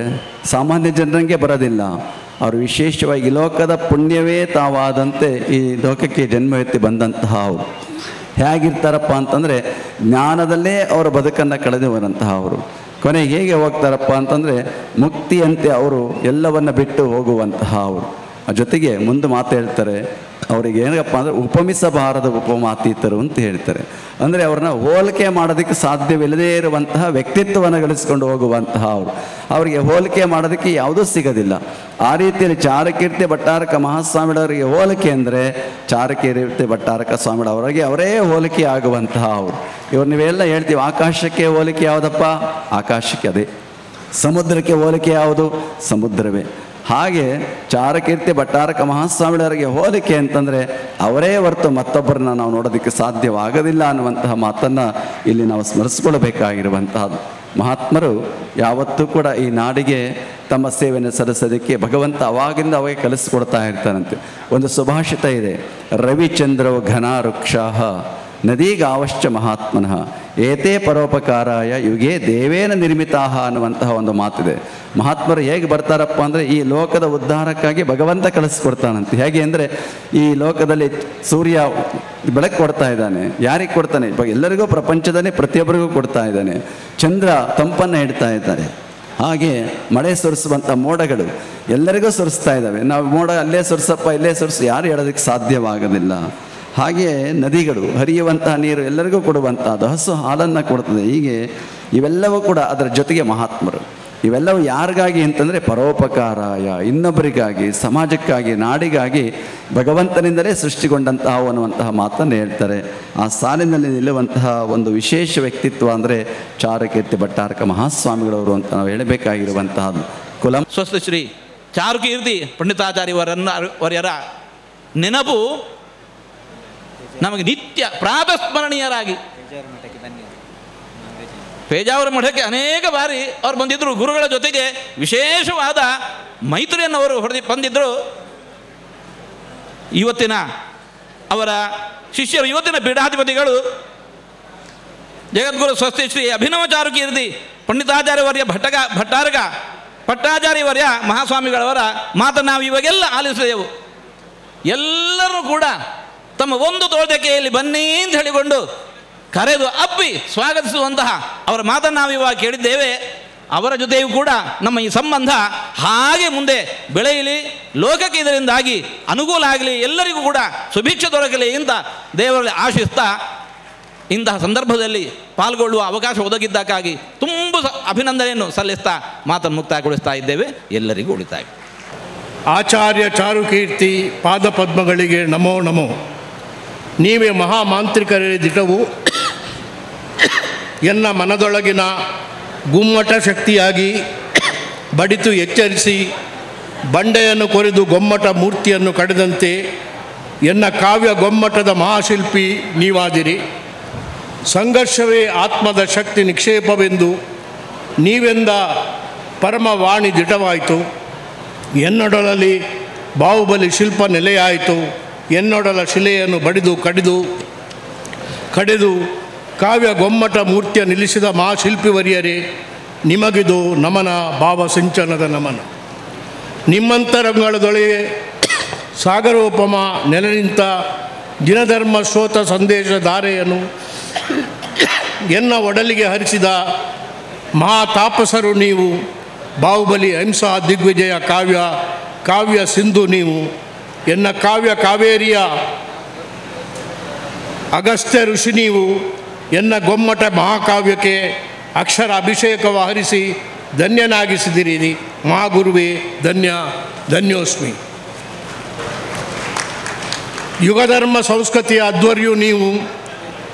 ಸಾಮಾನ್ಯ ಜನರಂಗೆ ಬರೋದಿಲ್ಲ. ಅವರು ವಿಶೇಷವಾಗಿ ಲೋಕದ ಪುಣ್ಯವೇ ತಾವಾದಂತೆ ಈ ಲೋಕಕ್ಕೆ ಜನ್ಮವೆತ್ತಿ ಬಂದಂತಹ ಅವರು ಹೇಗಿರ್ತಾರಪ್ಪ ಅಂತಂದರೆ ಜ್ಞಾನದಲ್ಲೇ ಅವರ ಬದುಕನ್ನು ಕಳೆದವರಂತಹ ಅವರು ಕೊನೆಗೆ ಹೇಗೆ ಹೋಗ್ತಾರಪ್ಪ ಅಂತಂದರೆ ಮುಕ್ತಿಯಂತೆ ಅವರು ಎಲ್ಲವನ್ನು ಬಿಟ್ಟು ಹೋಗುವಂತಹ ಅವರು. ಜೊತೆಗೆ ಮುಂದೆ ಮಾತು ಹೇಳ್ತಾರೆ, ಅವರಿಗೆ ಏನಪ್ಪ ಅಂದರೆ ಉಪಮಿಸಬಾರದ ಉಪಮಾತೀತರು ಅಂತ ಹೇಳ್ತಾರೆ. ಅಂದರೆ ಅವ್ರನ್ನ ಹೋಲಿಕೆ ಮಾಡೋದಕ್ಕೆ ಸಾಧ್ಯವಿಲ್ಲದೇ ಇರುವಂತಹ ವ್ಯಕ್ತಿತ್ವವನ್ನು ಗಳಿಸ್ಕೊಂಡು ಹೋಗುವಂತಹ ಅವರು. ಅವರಿಗೆ ಹೋಲಿಕೆ ಮಾಡೋದಕ್ಕೆ ಯಾವುದೂ ಸಿಗೋದಿಲ್ಲ. ಆ ರೀತಿಯಲ್ಲಿ ಚಾರುಕೀರ್ತಿ ಭಟ್ಟಾರಕ ಮಹಾಸ್ವಾಮಿಗಳವರಿಗೆ ಹೋಲಿಕೆ ಅಂದರೆ ಚಾರುಕೀರ್ತಿ ಭಟ್ಟಾರಕ ಸ್ವಾಮಿಗಳವರಿಗೆ ಅವರೇ ಹೋಲಿಕೆ ಆಗುವಂತಹ ಅವರು. ಇವ್ರು ನೀವೆಲ್ಲ ಹೇಳ್ತೀವಿ, ಆಕಾಶಕ್ಕೆ ಹೋಲಿಕೆ ಯಾವುದಪ್ಪ? ಆಕಾಶಕ್ಕೆ ಅದೇ. ಸಮುದ್ರಕ್ಕೆ ಹೋಲಿಕೆ ಯಾವುದು? ಸಮುದ್ರವೇ. ಹಾಗೆ ಚಾರುಕೀರ್ತಿ ಭಟ್ಟಾರಕ ಮಹಾಸ್ವಾಮಿಗಳವರಿಗೆ ಹೋಲಿಕೆ ಅಂತಂದರೆ ಅವರೇ ಹೊರತು ಮತ್ತೊಬ್ಬರನ್ನ ನಾವು ನೋಡೋದಕ್ಕೆ ಸಾಧ್ಯವಾಗೋದಿಲ್ಲ ಅನ್ನುವಂತಹ ಮಾತನ್ನು ಇಲ್ಲಿ ನಾವು ಸ್ಮರಿಸ್ಕೊಳ್ಬೇಕಾಗಿರುವಂತಹದ್ದು. ಮಹಾತ್ಮರು ಯಾವತ್ತೂ ಕೂಡ ಈ ನಾಡಿಗೆ ತಮ್ಮ ಸೇವೆಯನ್ನು ಸಲ್ಲಿಸೋದಕ್ಕೆ ಭಗವಂತ ಅವಾಗಿಂದ ಅವಾಗ ಕಲಿಸ್ಕೊಡ್ತಾ ಇರ್ತಾನಂತೆ. ಒಂದು ಸುಭಾಷಿತ ಇದೆ, ರವಿಚಂದ್ರವು ಘನ ವೃಕ್ಷಾಹ ನದೀಗಾವಶ್ಚ ಮಹಾತ್ಮನಃ ಏತೇ ಪರೋಪಕಾರಾಯ ಯುಗೇ ದೇವೇನ ನಿರ್ಮಿತಾಹ ಅನ್ನುವಂತಹ ಒಂದು ಮಾತಿದೆ. ಮಹಾತ್ಮರು ಹೇಗೆ ಬರ್ತಾರಪ್ಪ ಅಂದರೆ ಈ ಲೋಕದ ಉದ್ಧಾರಕ್ಕಾಗಿ ಭಗವಂತ ಕಳಿಸ್ಕೊಡ್ತಾನಂತೆ. ಹೇಗೆ ಅಂದರೆ ಈ ಲೋಕದಲ್ಲಿ ಸೂರ್ಯ ಬೆಳಕು ಕೊಡ್ತಾ ಇದ್ದಾನೆ. ಯಾರಿಗೆ ಕೊಡ್ತಾನೆ? ಇವಾಗ ಎಲ್ಲರಿಗೂ ಪ್ರಪಂಚದಲ್ಲಿ ಪ್ರತಿಯೊಬ್ಬರಿಗೂ ಕೊಡ್ತಾ ಇದ್ದಾನೆ. ಚಂದ್ರ ತಂಪನ್ನು ಇಡ್ತಾ ಇದ್ದಾನೆ. ಹಾಗೆ ಮಳೆ ಸುರಿಸುವಂಥ ಮೋಡಗಳು ಎಲ್ಲರಿಗೂ ಸುರಿಸ್ತಾ ಇದ್ದಾವೆ. ನಾವು ಮೋಡ ಅಲ್ಲೇ ಸುರಿಸಪ್ಪ ಇಲ್ಲೇ ಸುರಿಸು ಯಾರು ಹೇಳೋದಕ್ಕೆ ಸಾಧ್ಯವಾಗೋದಿಲ್ಲ. ಹಾಗೆಯೇ ನದಿಗಳು ಹರಿಯುವಂತಹ ನೀರು ಎಲ್ಲರಿಗೂ ಕೊಡುವಂಥದ್ದು, ಹಸು ಹಾಲನ್ನು ಕೊಡ್ತದೆ. ಹೀಗೆ ಇವೆಲ್ಲವೂ ಕೂಡ ಅದರ ಜೊತೆಗೆ ಮಹಾತ್ಮರು. ಇವೆಲ್ಲವೂ ಯಾರಿಗಾಗಿ ಅಂತಂದರೆ ಪರೋಪಕಾರಾಯ, ಇನ್ನೊಬ್ಬರಿಗಾಗಿ, ಸಮಾಜಕ್ಕಾಗಿ, ನಾಡಿಗಾಗಿ ಭಗವಂತನಿಂದಲೇ ಸೃಷ್ಟಿಗೊಂಡಂತಹ ಅನ್ನುವಂತಹ ಮಾತನ್ನು ಹೇಳ್ತಾರೆ. ಆ ಸಾಲಿನಲ್ಲಿ ನಿಲ್ಲುವಂತಹ ಒಂದು ವಿಶೇಷ ವ್ಯಕ್ತಿತ್ವ ಅಂದರೆ ಚಾರುಕೀರ್ತಿ ಭಟ್ಟಾರಕ ಮಹಾಸ್ವಾಮಿಗಳವರು ಅಂತ ನಾವು ಹೇಳಬೇಕಾಗಿರುವಂತಹದ್ದು. ಕುಲಂ ಸ್ವಸ್ಥ ಶ್ರೀ ಚಾರುಕೀರ್ತಿ ಪಂಡಿತಾಚಾರ್ಯವರ್ಯರ ನೆನಪು ನಮಗೆ ನಿತ್ಯ ಪ್ರಾತಸ್ಮರಣೀಯರಾಗಿ. ಪೇಜಾವರ ಮಠಕ್ಕೆ ಅನೇಕ ಬಾರಿ ಅವ್ರು ಬಂದಿದ್ದರು. ಗುರುಗಳ ಜೊತೆಗೆ ವಿಶೇಷವಾದ ಮೈತ್ರಿಯನ್ನು ಅವರು ಬಂದಿದ್ದರು. ಇವತ್ತಿನ ಅವರ ಶಿಷ್ಯರು, ಇವತ್ತಿನ ಪೀಠಾಧಿಪತಿಗಳು ಜಗದ್ಗುರು ಸ್ವಸ್ತಿ ಶ್ರೀ ಅಭಿನವ ಚಾರುಕೀರ್ತಿ ಪಂಡಿತಾಚಾರ್ಯವರ್ಯ ಭಟ್ಟಾರಕ ಪಟ್ಟಾಚಾರ್ಯವರ್ಯ ಮಹಾಸ್ವಾಮಿಗಳವರ ಮಾತನ್ನು ನಾವು ಇವಾಗೆಲ್ಲ ಆಲಿಸಿದೆವು. ಎಲ್ಲರೂ ಕೂಡ ತಮ್ಮ ಒಂದು ತೋಟಕೆಯಲ್ಲಿ ಬನ್ನಿ ಅಂತ ಹೇಳಿಕೊಂಡು ಕರೆದು ಅಪ್ಪಿ ಸ್ವಾಗತಿಸುವಂತಹ ಅವರ ಮಾತನ್ನು ನಾವು ಇವಾಗ ಕೇಳಿದ್ದೇವೆ. ಅವರ ಜೊತೆಯೂ ಕೂಡ ನಮ್ಮ ಈ ಸಂಬಂಧ ಹಾಗೆ ಮುಂದೆ ಬೆಳೆಯಲಿ, ಲೋಕಕ್ಕೆ ಇದರಿಂದಾಗಿ ಅನುಕೂಲ ಆಗಲಿ, ಎಲ್ಲರಿಗೂ ಕೂಡ ಸುಭಿಕ್ಷೆ ದೊರಕಲಿ ಅಂತ ದೇವರಲ್ಲಿ ಆಶಿಸ್ತಾ ಇಂತಹ ಸಂದರ್ಭದಲ್ಲಿ ಪಾಲ್ಗೊಳ್ಳುವ ಅವಕಾಶ ಒದಗಿದ್ದಕ್ಕಾಗಿ ತುಂಬ ಅಭಿನಂದನೆಯನ್ನು ಸಲ್ಲಿಸ್ತಾ ಮಾತನ್ನು ಮುಕ್ತಾಯಗೊಳಿಸ್ತಾ ಇದ್ದೇವೆ. ಎಲ್ಲರಿಗೂ ಉಳಿತಾಯ. ಆಚಾರ್ಯ ಚಾರುಕೀರ್ತಿ ಪಾದಪದ್ಮಗಳಿಗೆ ನಮೋ ನಮೋ. ನೀವೇ ಮಹಾಮಾಂತ್ರಿಕರೇ ದಿಟವು ಎನ್ನ ಮನದೊಳಗಿನ ಗುಮ್ಮಟ ಶಕ್ತಿಯಾಗಿ ಬಡಿತು ಎಚ್ಚರಿಸಿ ಬಂಡೆಯನ್ನು ಕೊರೆದು ಗೊಮ್ಮಟ ಮೂರ್ತಿಯನ್ನು ಕಡೆದಂತೆ ಎನ್ನ ಕಾವ್ಯ ಗೊಮ್ಮಟದ ಮಹಾಶಿಲ್ಪಿ ನೀವಾದಿರಿ. ಸಂಘರ್ಷವೇ ಆತ್ಮದ ಶಕ್ತಿ ನಿಕ್ಷೇಪವೆಂದು ನೀವೆಂದ ಪರಮವಾಣಿ ದಿಟವಾಯಿತು. ಎನ್ನೊಡಲಲ್ಲಿ ಬಾಹುಬಲಿ ಶಿಲ್ಪ ನೆಲೆಯಾಯಿತು. ಎನ್ನೊಡಲ ಶಿಲೆಯನ್ನು ಬಡಿದು ಕಡೆದು ಕಾವ್ಯ ಗೊಮ್ಮಟ ಮೂರ್ತಿಯ ನಿಲ್ಲಿಸಿದ ಮಹಾಶಿಲ್ಪಿವರ್ಯರೇ, ನಿಮಗಿದು ನಮನ, ಭಾವಸಿಂಚನದ ನಮನ. ನಿಮ್ಮಂತರಂಗಳದೊಳಗೆ ಸಾಗರೋಪಮ ನೆಲೆ ನಿಂತ ದಿನಧರ್ಮ ಶ್ರೋತ ಸಂದೇಶ ಧಾರೆಯನ್ನು ಎನ್ನ ಒಡಲಿಗೆ ಹರಿಸಿದ ಮಹಾತಾಪಸರು ನೀವು. ಬಾಹುಬಲಿ ಅಹಿಂಸಾ ದಿಗ್ವಿಜಯ ಕಾವ್ಯ ಸಿಂಧು ನೀವು. ಎನ್ನ ಕಾವೇರಿಯ ಅಗಸ್ತ್ಯ ಋಷಿ ನೀವು. ಎನ್ನ ಗೊಮ್ಮಟ ಮಹಾಕಾವ್ಯಕ್ಕೆ ಅಕ್ಷರ ಅಭಿಷೇಕವ ಹರಿಸಿ ಧನ್ಯನಾಗಿಸಿದಿರಿ. ಮಹಾಗುರುವೇ ಧನ್ಯೋಸ್ಮಿ. ಯುಗಧರ್ಮ ಸಂಸ್ಕೃತಿಯ ಅಧ್ವರ್ಯು ನೀವು.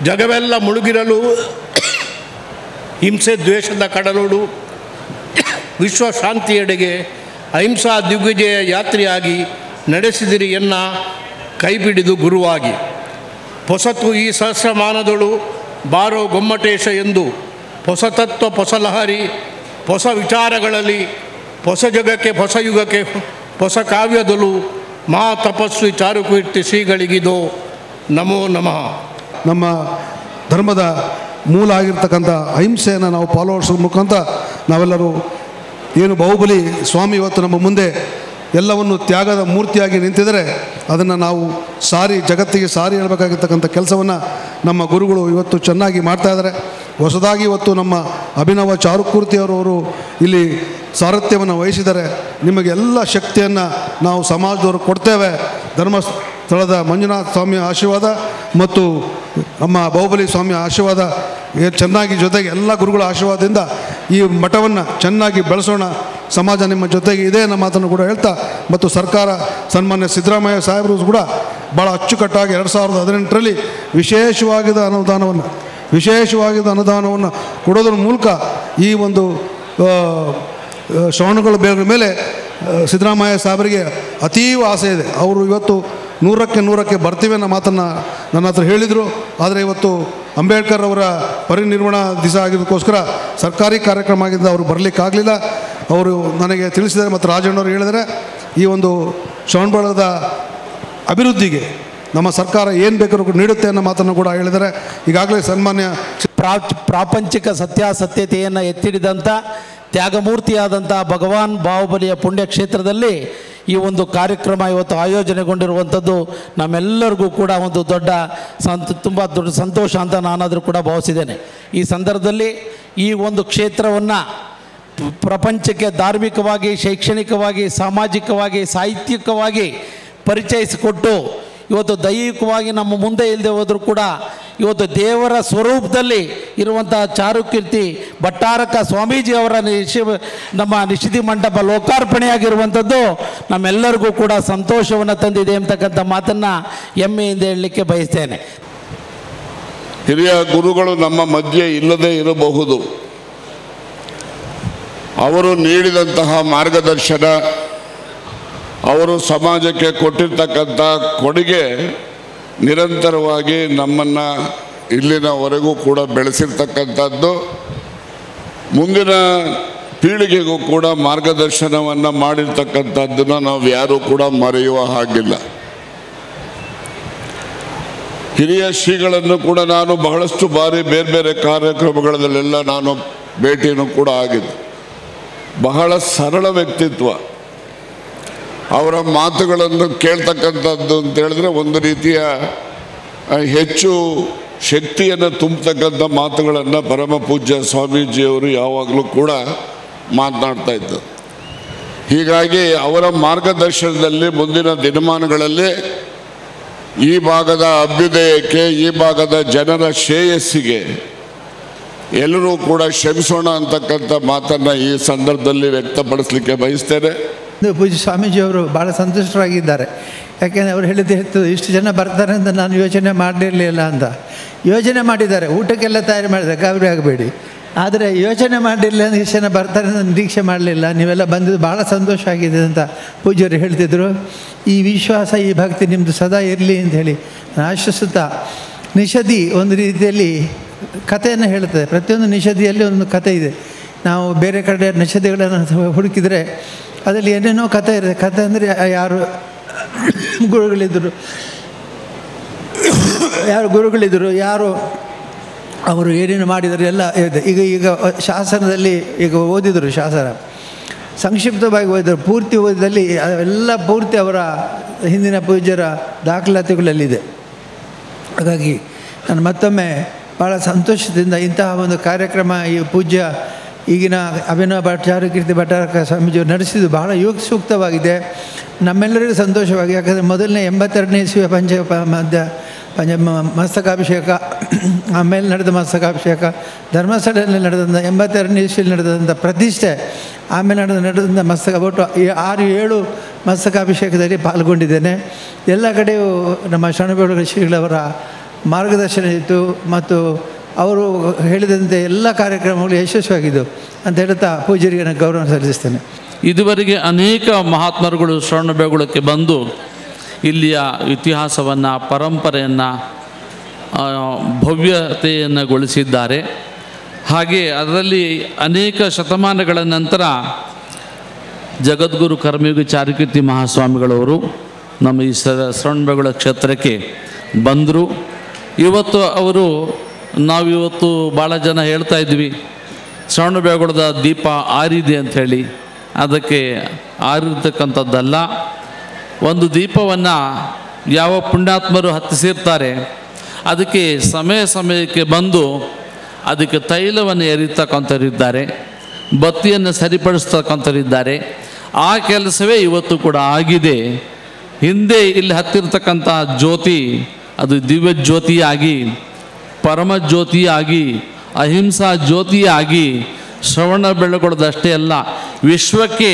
ಜಗವೆಲ್ಲ ಮುಳುಗಿರಲು ಹಿಂಸೆ ದ್ವೇಷದ ಕಡಲೋಡು ವಿಶ್ವಶಾಂತಿಯೆಡೆಗೆ ಅಹಿಂಸಾ ದಿಗ್ವಿಜಯ ಯಾತ್ರೆಯಾಗಿ ನಡೆಸಿದಿರಿ ಎನ್ನ ಕೈಬಿಡಿದು ಗುರುವಾಗಿ. ಹೊಸತು ಈ ಸಹಸ್ರಮಾನದಳು ಬಾರೋ ಗೊಮ್ಮಟೇಶ ಎಂದು ಹೊಸ ತತ್ವ, ಹೊಸ ಲಹರಿ, ಹೊಸ ವಿಚಾರಗಳಲ್ಲಿ, ಹೊಸ ಜಗಕ್ಕೆ, ಹೊಸ ಯುಗಕ್ಕೆ, ಹೊಸ ಕಾವ್ಯದಲು ಮಹಾ ತಪಸ್ವಿ ಚಾರುಕೀರ್ತಿ ಶ್ರೀಗಳಿಗಿದೋ ನಮೋ ನಮಃ. ನಮ್ಮ ಧರ್ಮದ ಮೂಲ ಆಗಿರ್ತಕ್ಕಂಥ ಅಹಿಂಸೆಯನ್ನು ನಾವು ಪಾಲುವಡಿಸೋ ಮುಖಾಂತರ ನಾವೆಲ್ಲರೂ ಏನು ಬಾಹುಬಲಿ ಸ್ವಾಮಿ ಇವತ್ತು ನಮ್ಮ ಮುಂದೆ ಎಲ್ಲವನ್ನು ತ್ಯಾಗದ ಮೂರ್ತಿಯಾಗಿ ನಿಂತಿದ್ದರೆ ಅದನ್ನು ನಾವು ಜಗತ್ತಿಗೆ ಸಾರಿ ಹೇಳಬೇಕಾಗಿರ್ತಕ್ಕಂಥ ಕೆಲಸವನ್ನು ನಮ್ಮ ಗುರುಗಳು ಇವತ್ತು ಚೆನ್ನಾಗಿ ಮಾಡ್ತಾಯಿದ್ದಾರೆ. ಹೊಸದಾಗಿ ಇವತ್ತು ನಮ್ಮ ಅಭಿನವ ಚಾರುಕೀರ್ತಿಯವರವರು ಇಲ್ಲಿ ಸಾರಥ್ಯವನ್ನು ವಹಿಸಿದ್ದಾರೆ. ನಿಮಗೆಲ್ಲ ಶಕ್ತಿಯನ್ನು ನಾವು ಸಮಾಜದವರು ಕೊಡ್ತೇವೆ. ಧರ್ಮಸ್ಥಳದ ಮಂಜುನಾಥ ಸ್ವಾಮಿಯ ಆಶೀರ್ವಾದ ಮತ್ತು ನಮ್ಮ ಬಾಹುಬಲಿ ಸ್ವಾಮಿಯ ಆಶೀರ್ವಾದ ಚೆನ್ನಾಗಿ, ಜೊತೆಗೆ ಎಲ್ಲ ಗುರುಗಳ ಆಶೀರ್ವಾದದಿಂದ ಈ ಮಠವನ್ನು ಚೆನ್ನಾಗಿ ಬೆಳೆಸೋಣ. ಸಮಾಜ ನಿಮ್ಮ ಜೊತೆಗೆ ಇದೆ ಅನ್ನೋ ಮಾತನ್ನು ಕೂಡ ಹೇಳ್ತಾ, ಮತ್ತು ಸರ್ಕಾರ ಸನ್ಮಾನ್ಯ ಸಿದ್ದರಾಮಯ್ಯ ಸಾಹೇಬರು ಕೂಡ ಭಾಳ ಅಚ್ಚುಕಟ್ಟಾಗಿ 2018ರಲ್ಲಿ ವಿಶೇಷವಾಗಿದ್ದ ಅನುದಾನವನ್ನು ಕೊಡೋದ್ರ ಮೂಲಕ ಈ ಒಂದು ಶ್ರವಣಗಳ ಮೇಲೆ ಸಿದ್ದರಾಮಯ್ಯ ಸಾಹೇಬರಿಗೆ ಅತೀವ ಆಸೆ ಇದೆ. ಅವರು ಇವತ್ತು 100ಕ್ಕೆ ಬರ್ತೀವಿ ಅನ್ನೋ ಮಾತನ್ನು ನನ್ನ ಹತ್ರ ಹೇಳಿದರು. ಆದರೆ ಇವತ್ತು ಅಂಬೇಡ್ಕರ್ ಅವರ ಪರಿನಿರ್ವಾಣ ದಿವಸ ಆಗಿದ್ದಕ್ಕೋಸ್ಕರ ಸರ್ಕಾರಿ ಕಾರ್ಯಕ್ರಮ ಆಗಿದ್ದ ಅವರು ಬರಲಿಕ್ಕಾಗಲಿಲ್ಲ. ಅವರು ನನಗೆ ತಿಳಿಸಿದ್ದಾರೆ ಮತ್ತು ರಾಜಣ್ಣವರು ಹೇಳಿದರೆ ಈ ಒಂದು ಶ್ರವಣಬೆಳಗೊಳದ ಅಭಿವೃದ್ಧಿಗೆ ನಮ್ಮ ಸರ್ಕಾರ ಏನು ಬೇಕಾದ್ರೂ ನೀಡುತ್ತೆ ಅನ್ನೋ ಮಾತನ್ನು ಕೂಡ ಹೇಳಿದ್ದಾರೆ. ಈಗಾಗಲೇ ಸನ್ಮಾನ್ಯ ಪ್ರಾಪಂಚಿಕ ಸತ್ಯಾಸತ್ಯತೆಯನ್ನು ಎತ್ತಿಡಿದಂಥ ತ್ಯಾಗಮೂರ್ತಿಯಾದಂಥ ಭಗವಾನ್ ಬಾಹುಬಲಿಯ ಪುಣ್ಯಕ್ಷೇತ್ರದಲ್ಲಿ ಈ ಒಂದು ಕಾರ್ಯಕ್ರಮ ಇವತ್ತು ಆಯೋಜನೆಗೊಂಡಿರುವಂಥದ್ದು ನಮ್ಮೆಲ್ಲರಿಗೂ ಕೂಡ ಒಂದು ತುಂಬ ದೊಡ್ಡ ಸಂತೋಷ ಅಂತ ನಾನಾದರೂ ಕೂಡ ಭಾವಿಸಿದ್ದೇನೆ. ಈ ಸಂದರ್ಭದಲ್ಲಿ ಈ ಒಂದು ಕ್ಷೇತ್ರವನ್ನು ಪ್ರಪಂಚಕ್ಕೆ ಧಾರ್ಮಿಕವಾಗಿ, ಶೈಕ್ಷಣಿಕವಾಗಿ, ಸಾಮಾಜಿಕವಾಗಿ, ಸಾಹಿತ್ಯಿಕವಾಗಿ ಪರಿಚಯಿಸಿಕೊಟ್ಟು ಇವತ್ತು ದೈಹಿಕವಾಗಿ ನಮ್ಮ ಮುಂದೆ ಇಲ್ಲದೆ ಹೋದರೂ ಕೂಡ ಇವತ್ತು ದೇವರ ಸ್ವರೂಪದಲ್ಲಿ ಇರುವಂಥ ಚಾರುಕೀರ್ತಿ ಭಟ್ಟಾರಕ ಸ್ವಾಮೀಜಿ ಅವರ ನಮ್ಮ ನಿಷಿದಿ ಮಂಟಪ ಲೋಕಾರ್ಪಣೆಯಾಗಿರುವಂಥದ್ದು ನಮ್ಮೆಲ್ಲರಿಗೂ ಕೂಡ ಸಂತೋಷವನ್ನು ತಂದಿದೆ ಅಂತಕ್ಕಂಥ ಮಾತನ್ನು ಹೆಮ್ಮೆಯಿಂದ ಹೇಳಲಿಕ್ಕೆ ಬಯಸ್ತೇನೆ. ಹಿರಿಯ ಗುರುಗಳು ನಮ್ಮ ಮಧ್ಯೆ ಇಲ್ಲದೇ ಇರಬಹುದು. ಅವರು ನೀಡಿದಂತಹ ಮಾರ್ಗದರ್ಶನ, ಅವರು ಸಮಾಜಕ್ಕೆ ಕೊಟ್ಟಿರ್ತಕ್ಕಂಥ ಕೊಡುಗೆ ನಿರಂತರವಾಗಿ ನಮ್ಮನ್ನು ಇಲ್ಲಿನವರೆಗೂ ಕೂಡ ಬೆಳೆಸಿರ್ತಕ್ಕಂಥದ್ದು, ಮುಂದಿನ ಪೀಳಿಗೆಗೂ ಕೂಡ ಮಾರ್ಗದರ್ಶನವನ್ನು ಮಾಡಿರ್ತಕ್ಕಂಥದ್ದನ್ನು ನಾವು ಯಾರೂ ಕೂಡ ಮರೆಯುವ ಹಾಗಿಲ್ಲ. ಹಿರಿಯ ಶ್ರೀಗಳನ್ನು ಕೂಡ ನಾನು ಬಹಳಷ್ಟು ಬಾರಿ ಬೇರೆ ಬೇರೆ ಕಾರ್ಯಕ್ರಮಗಳಲ್ಲೆಲ್ಲ ನಾನು ಭೇಟಿನೂ ಕೂಡ ಆಗಿದೆ. ಬಹಳ ಸರಳ ವ್ಯಕ್ತಿತ್ವ. ಅವರ ಮಾತುಗಳನ್ನು ಕೇಳ್ತಕ್ಕಂಥದ್ದು ಅಂತ ಹೇಳಿದ್ರೆ ಒಂದು ರೀತಿಯ ಹೆಚ್ಚು ಶಕ್ತಿಯನ್ನು ತುಂಬತಕ್ಕಂಥ ಮಾತುಗಳನ್ನು ಪರಮ ಪೂಜ್ಯ ಸ್ವಾಮೀಜಿಯವರು ಯಾವಾಗಲೂ ಕೂಡ ಮಾತನಾಡ್ತಾ ಇದ್ದರು. ಹೀಗಾಗಿ ಅವರ ಮಾರ್ಗದರ್ಶನದಲ್ಲಿ ಮುಂದಿನ ದಿನಮಾನಗಳಲ್ಲಿ ಈ ಭಾಗದ ಅಭ್ಯುದಯಕ್ಕೆ, ಈ ಭಾಗದ ಜನರ ಶ್ರೇಯಸ್ಸಿಗೆ ಎಲ್ಲರೂ ಕೂಡ ಶ್ರಮಿಸೋಣ ಅಂತಕ್ಕಂಥ ಮಾತನ್ನು ಈ ಸಂದರ್ಭದಲ್ಲಿ ವ್ಯಕ್ತಪಡಿಸಲಿಕ್ಕೆ ಬಯಸ್ತೇನೆ. ಪೂಜ್ಯ ಸ್ವಾಮೀಜಿಯವರು ಭಾಳ ಸಂತುಷ್ಟರಾಗಿದ್ದಾರೆ. ಯಾಕೆಂದರೆ ಅವರು ಹೇಳಿದ್ದು ಇಷ್ಟು ಜನ ಬರ್ತಾರೆ ಅಂತ ನಾನು ಯೋಚನೆ ಮಾಡಿರಲಿಲ್ಲ ಅಂತ. ಯೋಚನೆ ಮಾಡಿದ್ದಾರೆ, ಊಟಕ್ಕೆಲ್ಲ ತಯಾರಿ ಮಾಡಿದ್ದಾರೆ, ಗಾಬರಿ ಆಗಬೇಡಿ. ಆದರೆ ಯೋಚನೆ ಮಾಡಲಿಲ್ಲ ಅಂದರೆ ಇಷ್ಟು ಜನ ಬರ್ತಾರೆ ಅಂತ ನಿರೀಕ್ಷೆ ಮಾಡಲಿಲ್ಲ. ನೀವೆಲ್ಲ ಬಂದಿದ್ದು ಭಾಳ ಸಂತೋಷ ಆಗಿದೆ ಅಂತ ಪೂಜ್ಯರು ಹೇಳ್ತಿದ್ರು. ಈ ವಿಶ್ವಾಸ, ಈ ಭಕ್ತಿ ನಿಮ್ಮದು ಸದಾ ಇರಲಿ ಅಂತ ಹೇಳಿ ನಾನು ಆಶ್ವಸಿಸುತ್ತಾ, ನಿಷದಿ ಒಂದು ರೀತಿಯಲ್ಲಿ ಕಥೆಯನ್ನು ಹೇಳ್ತದೆ. ಪ್ರತಿಯೊಂದು ನಿಷದಿಯಲ್ಲಿ ಒಂದು ಕಥೆ ಇದೆ. ನಾವು ಬೇರೆ ಕಡೆ ನಿಷದಿಗಳನ್ನು ಹುಡುಕಿದರೆ ಅದರಲ್ಲಿ ಏನೇನೋ ಕಥೆ ಇರುತ್ತೆ. ಕಥೆ ಅಂದರೆ ಯಾರು ಗುರುಗಳಿದ್ದರು, ಯಾರು ಅವರು ಏನೇನು ಮಾಡಿದರು ಎಲ್ಲ ಇದೆ. ಈಗ ಶಾಸನದಲ್ಲಿ ಈಗ ಓದಿದರು, ಶಾಸನ ಸಂಕ್ಷಿಪ್ತವಾಗಿ ಓದಿದರು. ಪೂರ್ತಿ ಓದಿದಲ್ಲಿ ಎಲ್ಲ ಪೂರ್ತಿ ಅವರ ಹಿಂದಿನ ಪೂಜ್ಯರ ದಾಖಲಾತಿಗಳಲ್ಲಿದೆ. ಹಾಗಾಗಿ ನಾನು ಮತ್ತೊಮ್ಮೆ ಭಾಳ ಸಂತೋಷದಿಂದ ಇಂತಹ ಒಂದು ಕಾರ್ಯಕ್ರಮ ಈ ಪೂಜ್ಯ ಈಗಿನ ಅಭಿನವ ಚಾರುಕೀರ್ತಿ ಭಟ್ಟಾರಕ ಸ್ವಾಮೀಜಿಯವರು ನಡೆಸಿದ್ದು ಬಹಳ ಸೂಕ್ತವಾಗಿದೆ. ನಮ್ಮೆಲ್ಲರಿಗೂ ಸಂತೋಷವಾಗಿ. ಯಾಕಂದರೆ ಮೊದಲನೇ 82ನೇ ಇಸ್ವಿಯ ಮಸ್ತಕಾಭಿಷೇಕ, ಆಮೇಲೆ ನಡೆದ ಮಸ್ತಕಾಭಿಷೇಕ, ಧರ್ಮಸ್ಥಳದಲ್ಲಿ ನಡೆದಂಥ 82ನೇ ಇಸ್ವಿಯಲ್ಲಿ ನಡೆದಂಥ ಪ್ರತಿಷ್ಠೆ, ಆಮೇಲೆ ನಡೆದಂಥ ಒಟ್ಟು 6-7 ಮಸ್ತಕಾಭಿಷೇಕದಲ್ಲಿ ಪಾಲ್ಗೊಂಡಿದ್ದೇನೆ. ಎಲ್ಲ ಕಡೆಯೂ ನಮ್ಮ ಶರಣಬಸವೇಶ್ವರ ಶ್ರೀಗಳವರ ಮಾರ್ಗದರ್ಶನ ಇತ್ತು ಮತ್ತು ಅವರು ಹೇಳಿದಂತೆ ಎಲ್ಲ ಕಾರ್ಯಕ್ರಮಗಳು ಯಶಸ್ವಿಯಾಗಿದ್ದು ಅಂತ ಹೇಳ್ತಾ ಪೂಜ್ಯರಿಗೆ ನಾನು ಗೌರವ ಸಲ್ಲಿಸ್ತೇನೆ. ಇದುವರೆಗೆ ಅನೇಕ ಮಹಾತ್ಮರುಗಳು ಶ್ರವಣಬೆಳಗೊಳಕ್ಕೆ ಬಂದು ಇಲ್ಲಿಯ ಇತಿಹಾಸವನ್ನು, ಪರಂಪರೆಯನ್ನು, ಭವ್ಯತೆಯನ್ನುಗೊಳಿಸಿದ್ದಾರೆ. ಹಾಗೆ ಅದರಲ್ಲಿ ಅನೇಕ ಶತಮಾನಗಳ ನಂತರ ಜಗದ್ಗುರು ಕರ್ಮಯೋಗಿ ಚಾರುಕೀರ್ತಿ ಮಹಾಸ್ವಾಮಿಗಳವರು ನಮ್ಮ ಈ ಶ್ರವಣಬೆಳಗೊಳ ಕ್ಷೇತ್ರಕ್ಕೆ ಬಂದರು. ಇವತ್ತು ಅವರು ನಾವಿವತ್ತು ಭಾಳ ಜನ ಹೇಳ್ತಾ ಇದ್ವಿ ಶ್ರವಣಬೆಳಗೊಳದ ದೀಪ ಆರಿದೆ ಅಂಥೇಳಿ. ಅದಕ್ಕೆ ಆರಿರ್ತಕ್ಕಂಥದ್ದಲ್ಲ. ಒಂದು ದೀಪವನ್ನು ಯಾವ ಪುಣ್ಯಾತ್ಮರು ಹತ್ತಿಸಿರ್ತಾರೆ ಅದಕ್ಕೆ ಸಮಯಕ್ಕೆ ಬಂದು ಅದಕ್ಕೆ ತೈಲವನ್ನು ಎರಿತಕ್ಕಂಥವರಿದ್ದಾರೆ, ಬತ್ತಿಯನ್ನು ಸರಿಪಡಿಸ್ತಕ್ಕಂಥವರಿದ್ದಾರೆ. ಆ ಕೆಲಸವೇ ಇವತ್ತು ಕೂಡ ಆಗಿದೆ. ಹಿಂದೆ ಇಲ್ಲಿ ಹತ್ತಿರತಕ್ಕಂಥ ಜ್ಯೋತಿ ಅದು ದಿವ್ಯ ಜ್ಯೋತಿಯಾಗಿ, ಪರಮ ಜ್ಯೋತಿಯಾಗಿ, ಅಹಿಂಸಾ ಜ್ಯೋತಿಯಾಗಿ ಶ್ರವಣಬೆಳಗೊಳದಷ್ಟೇ ಅಲ್ಲ, ವಿಶ್ವಕ್ಕೆ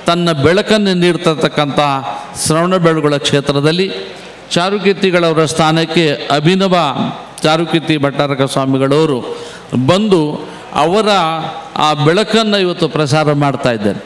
ತನ್ನ ಬೆಳಕನ್ನು ನೀಡ್ತಕ್ಕಂಥ ಶ್ರವಣಬೆಳಗೊಳ ಕ್ಷೇತ್ರದಲ್ಲಿ ಚಾರುಕೀರ್ತಿಗಳವರ ಸ್ಥಾನಕ್ಕೆ ಅಭಿನವ ಚಾರುಕೀರ್ತಿ ಭಟ್ಟಾರಕ ಸ್ವಾಮಿಗಳವರು ಬಂದು ಅವರ ಆ ಬೆಳಕನ್ನು ಇವತ್ತು ಪ್ರಸಾರ ಮಾಡ್ತಾ ಇದ್ದಾರೆ.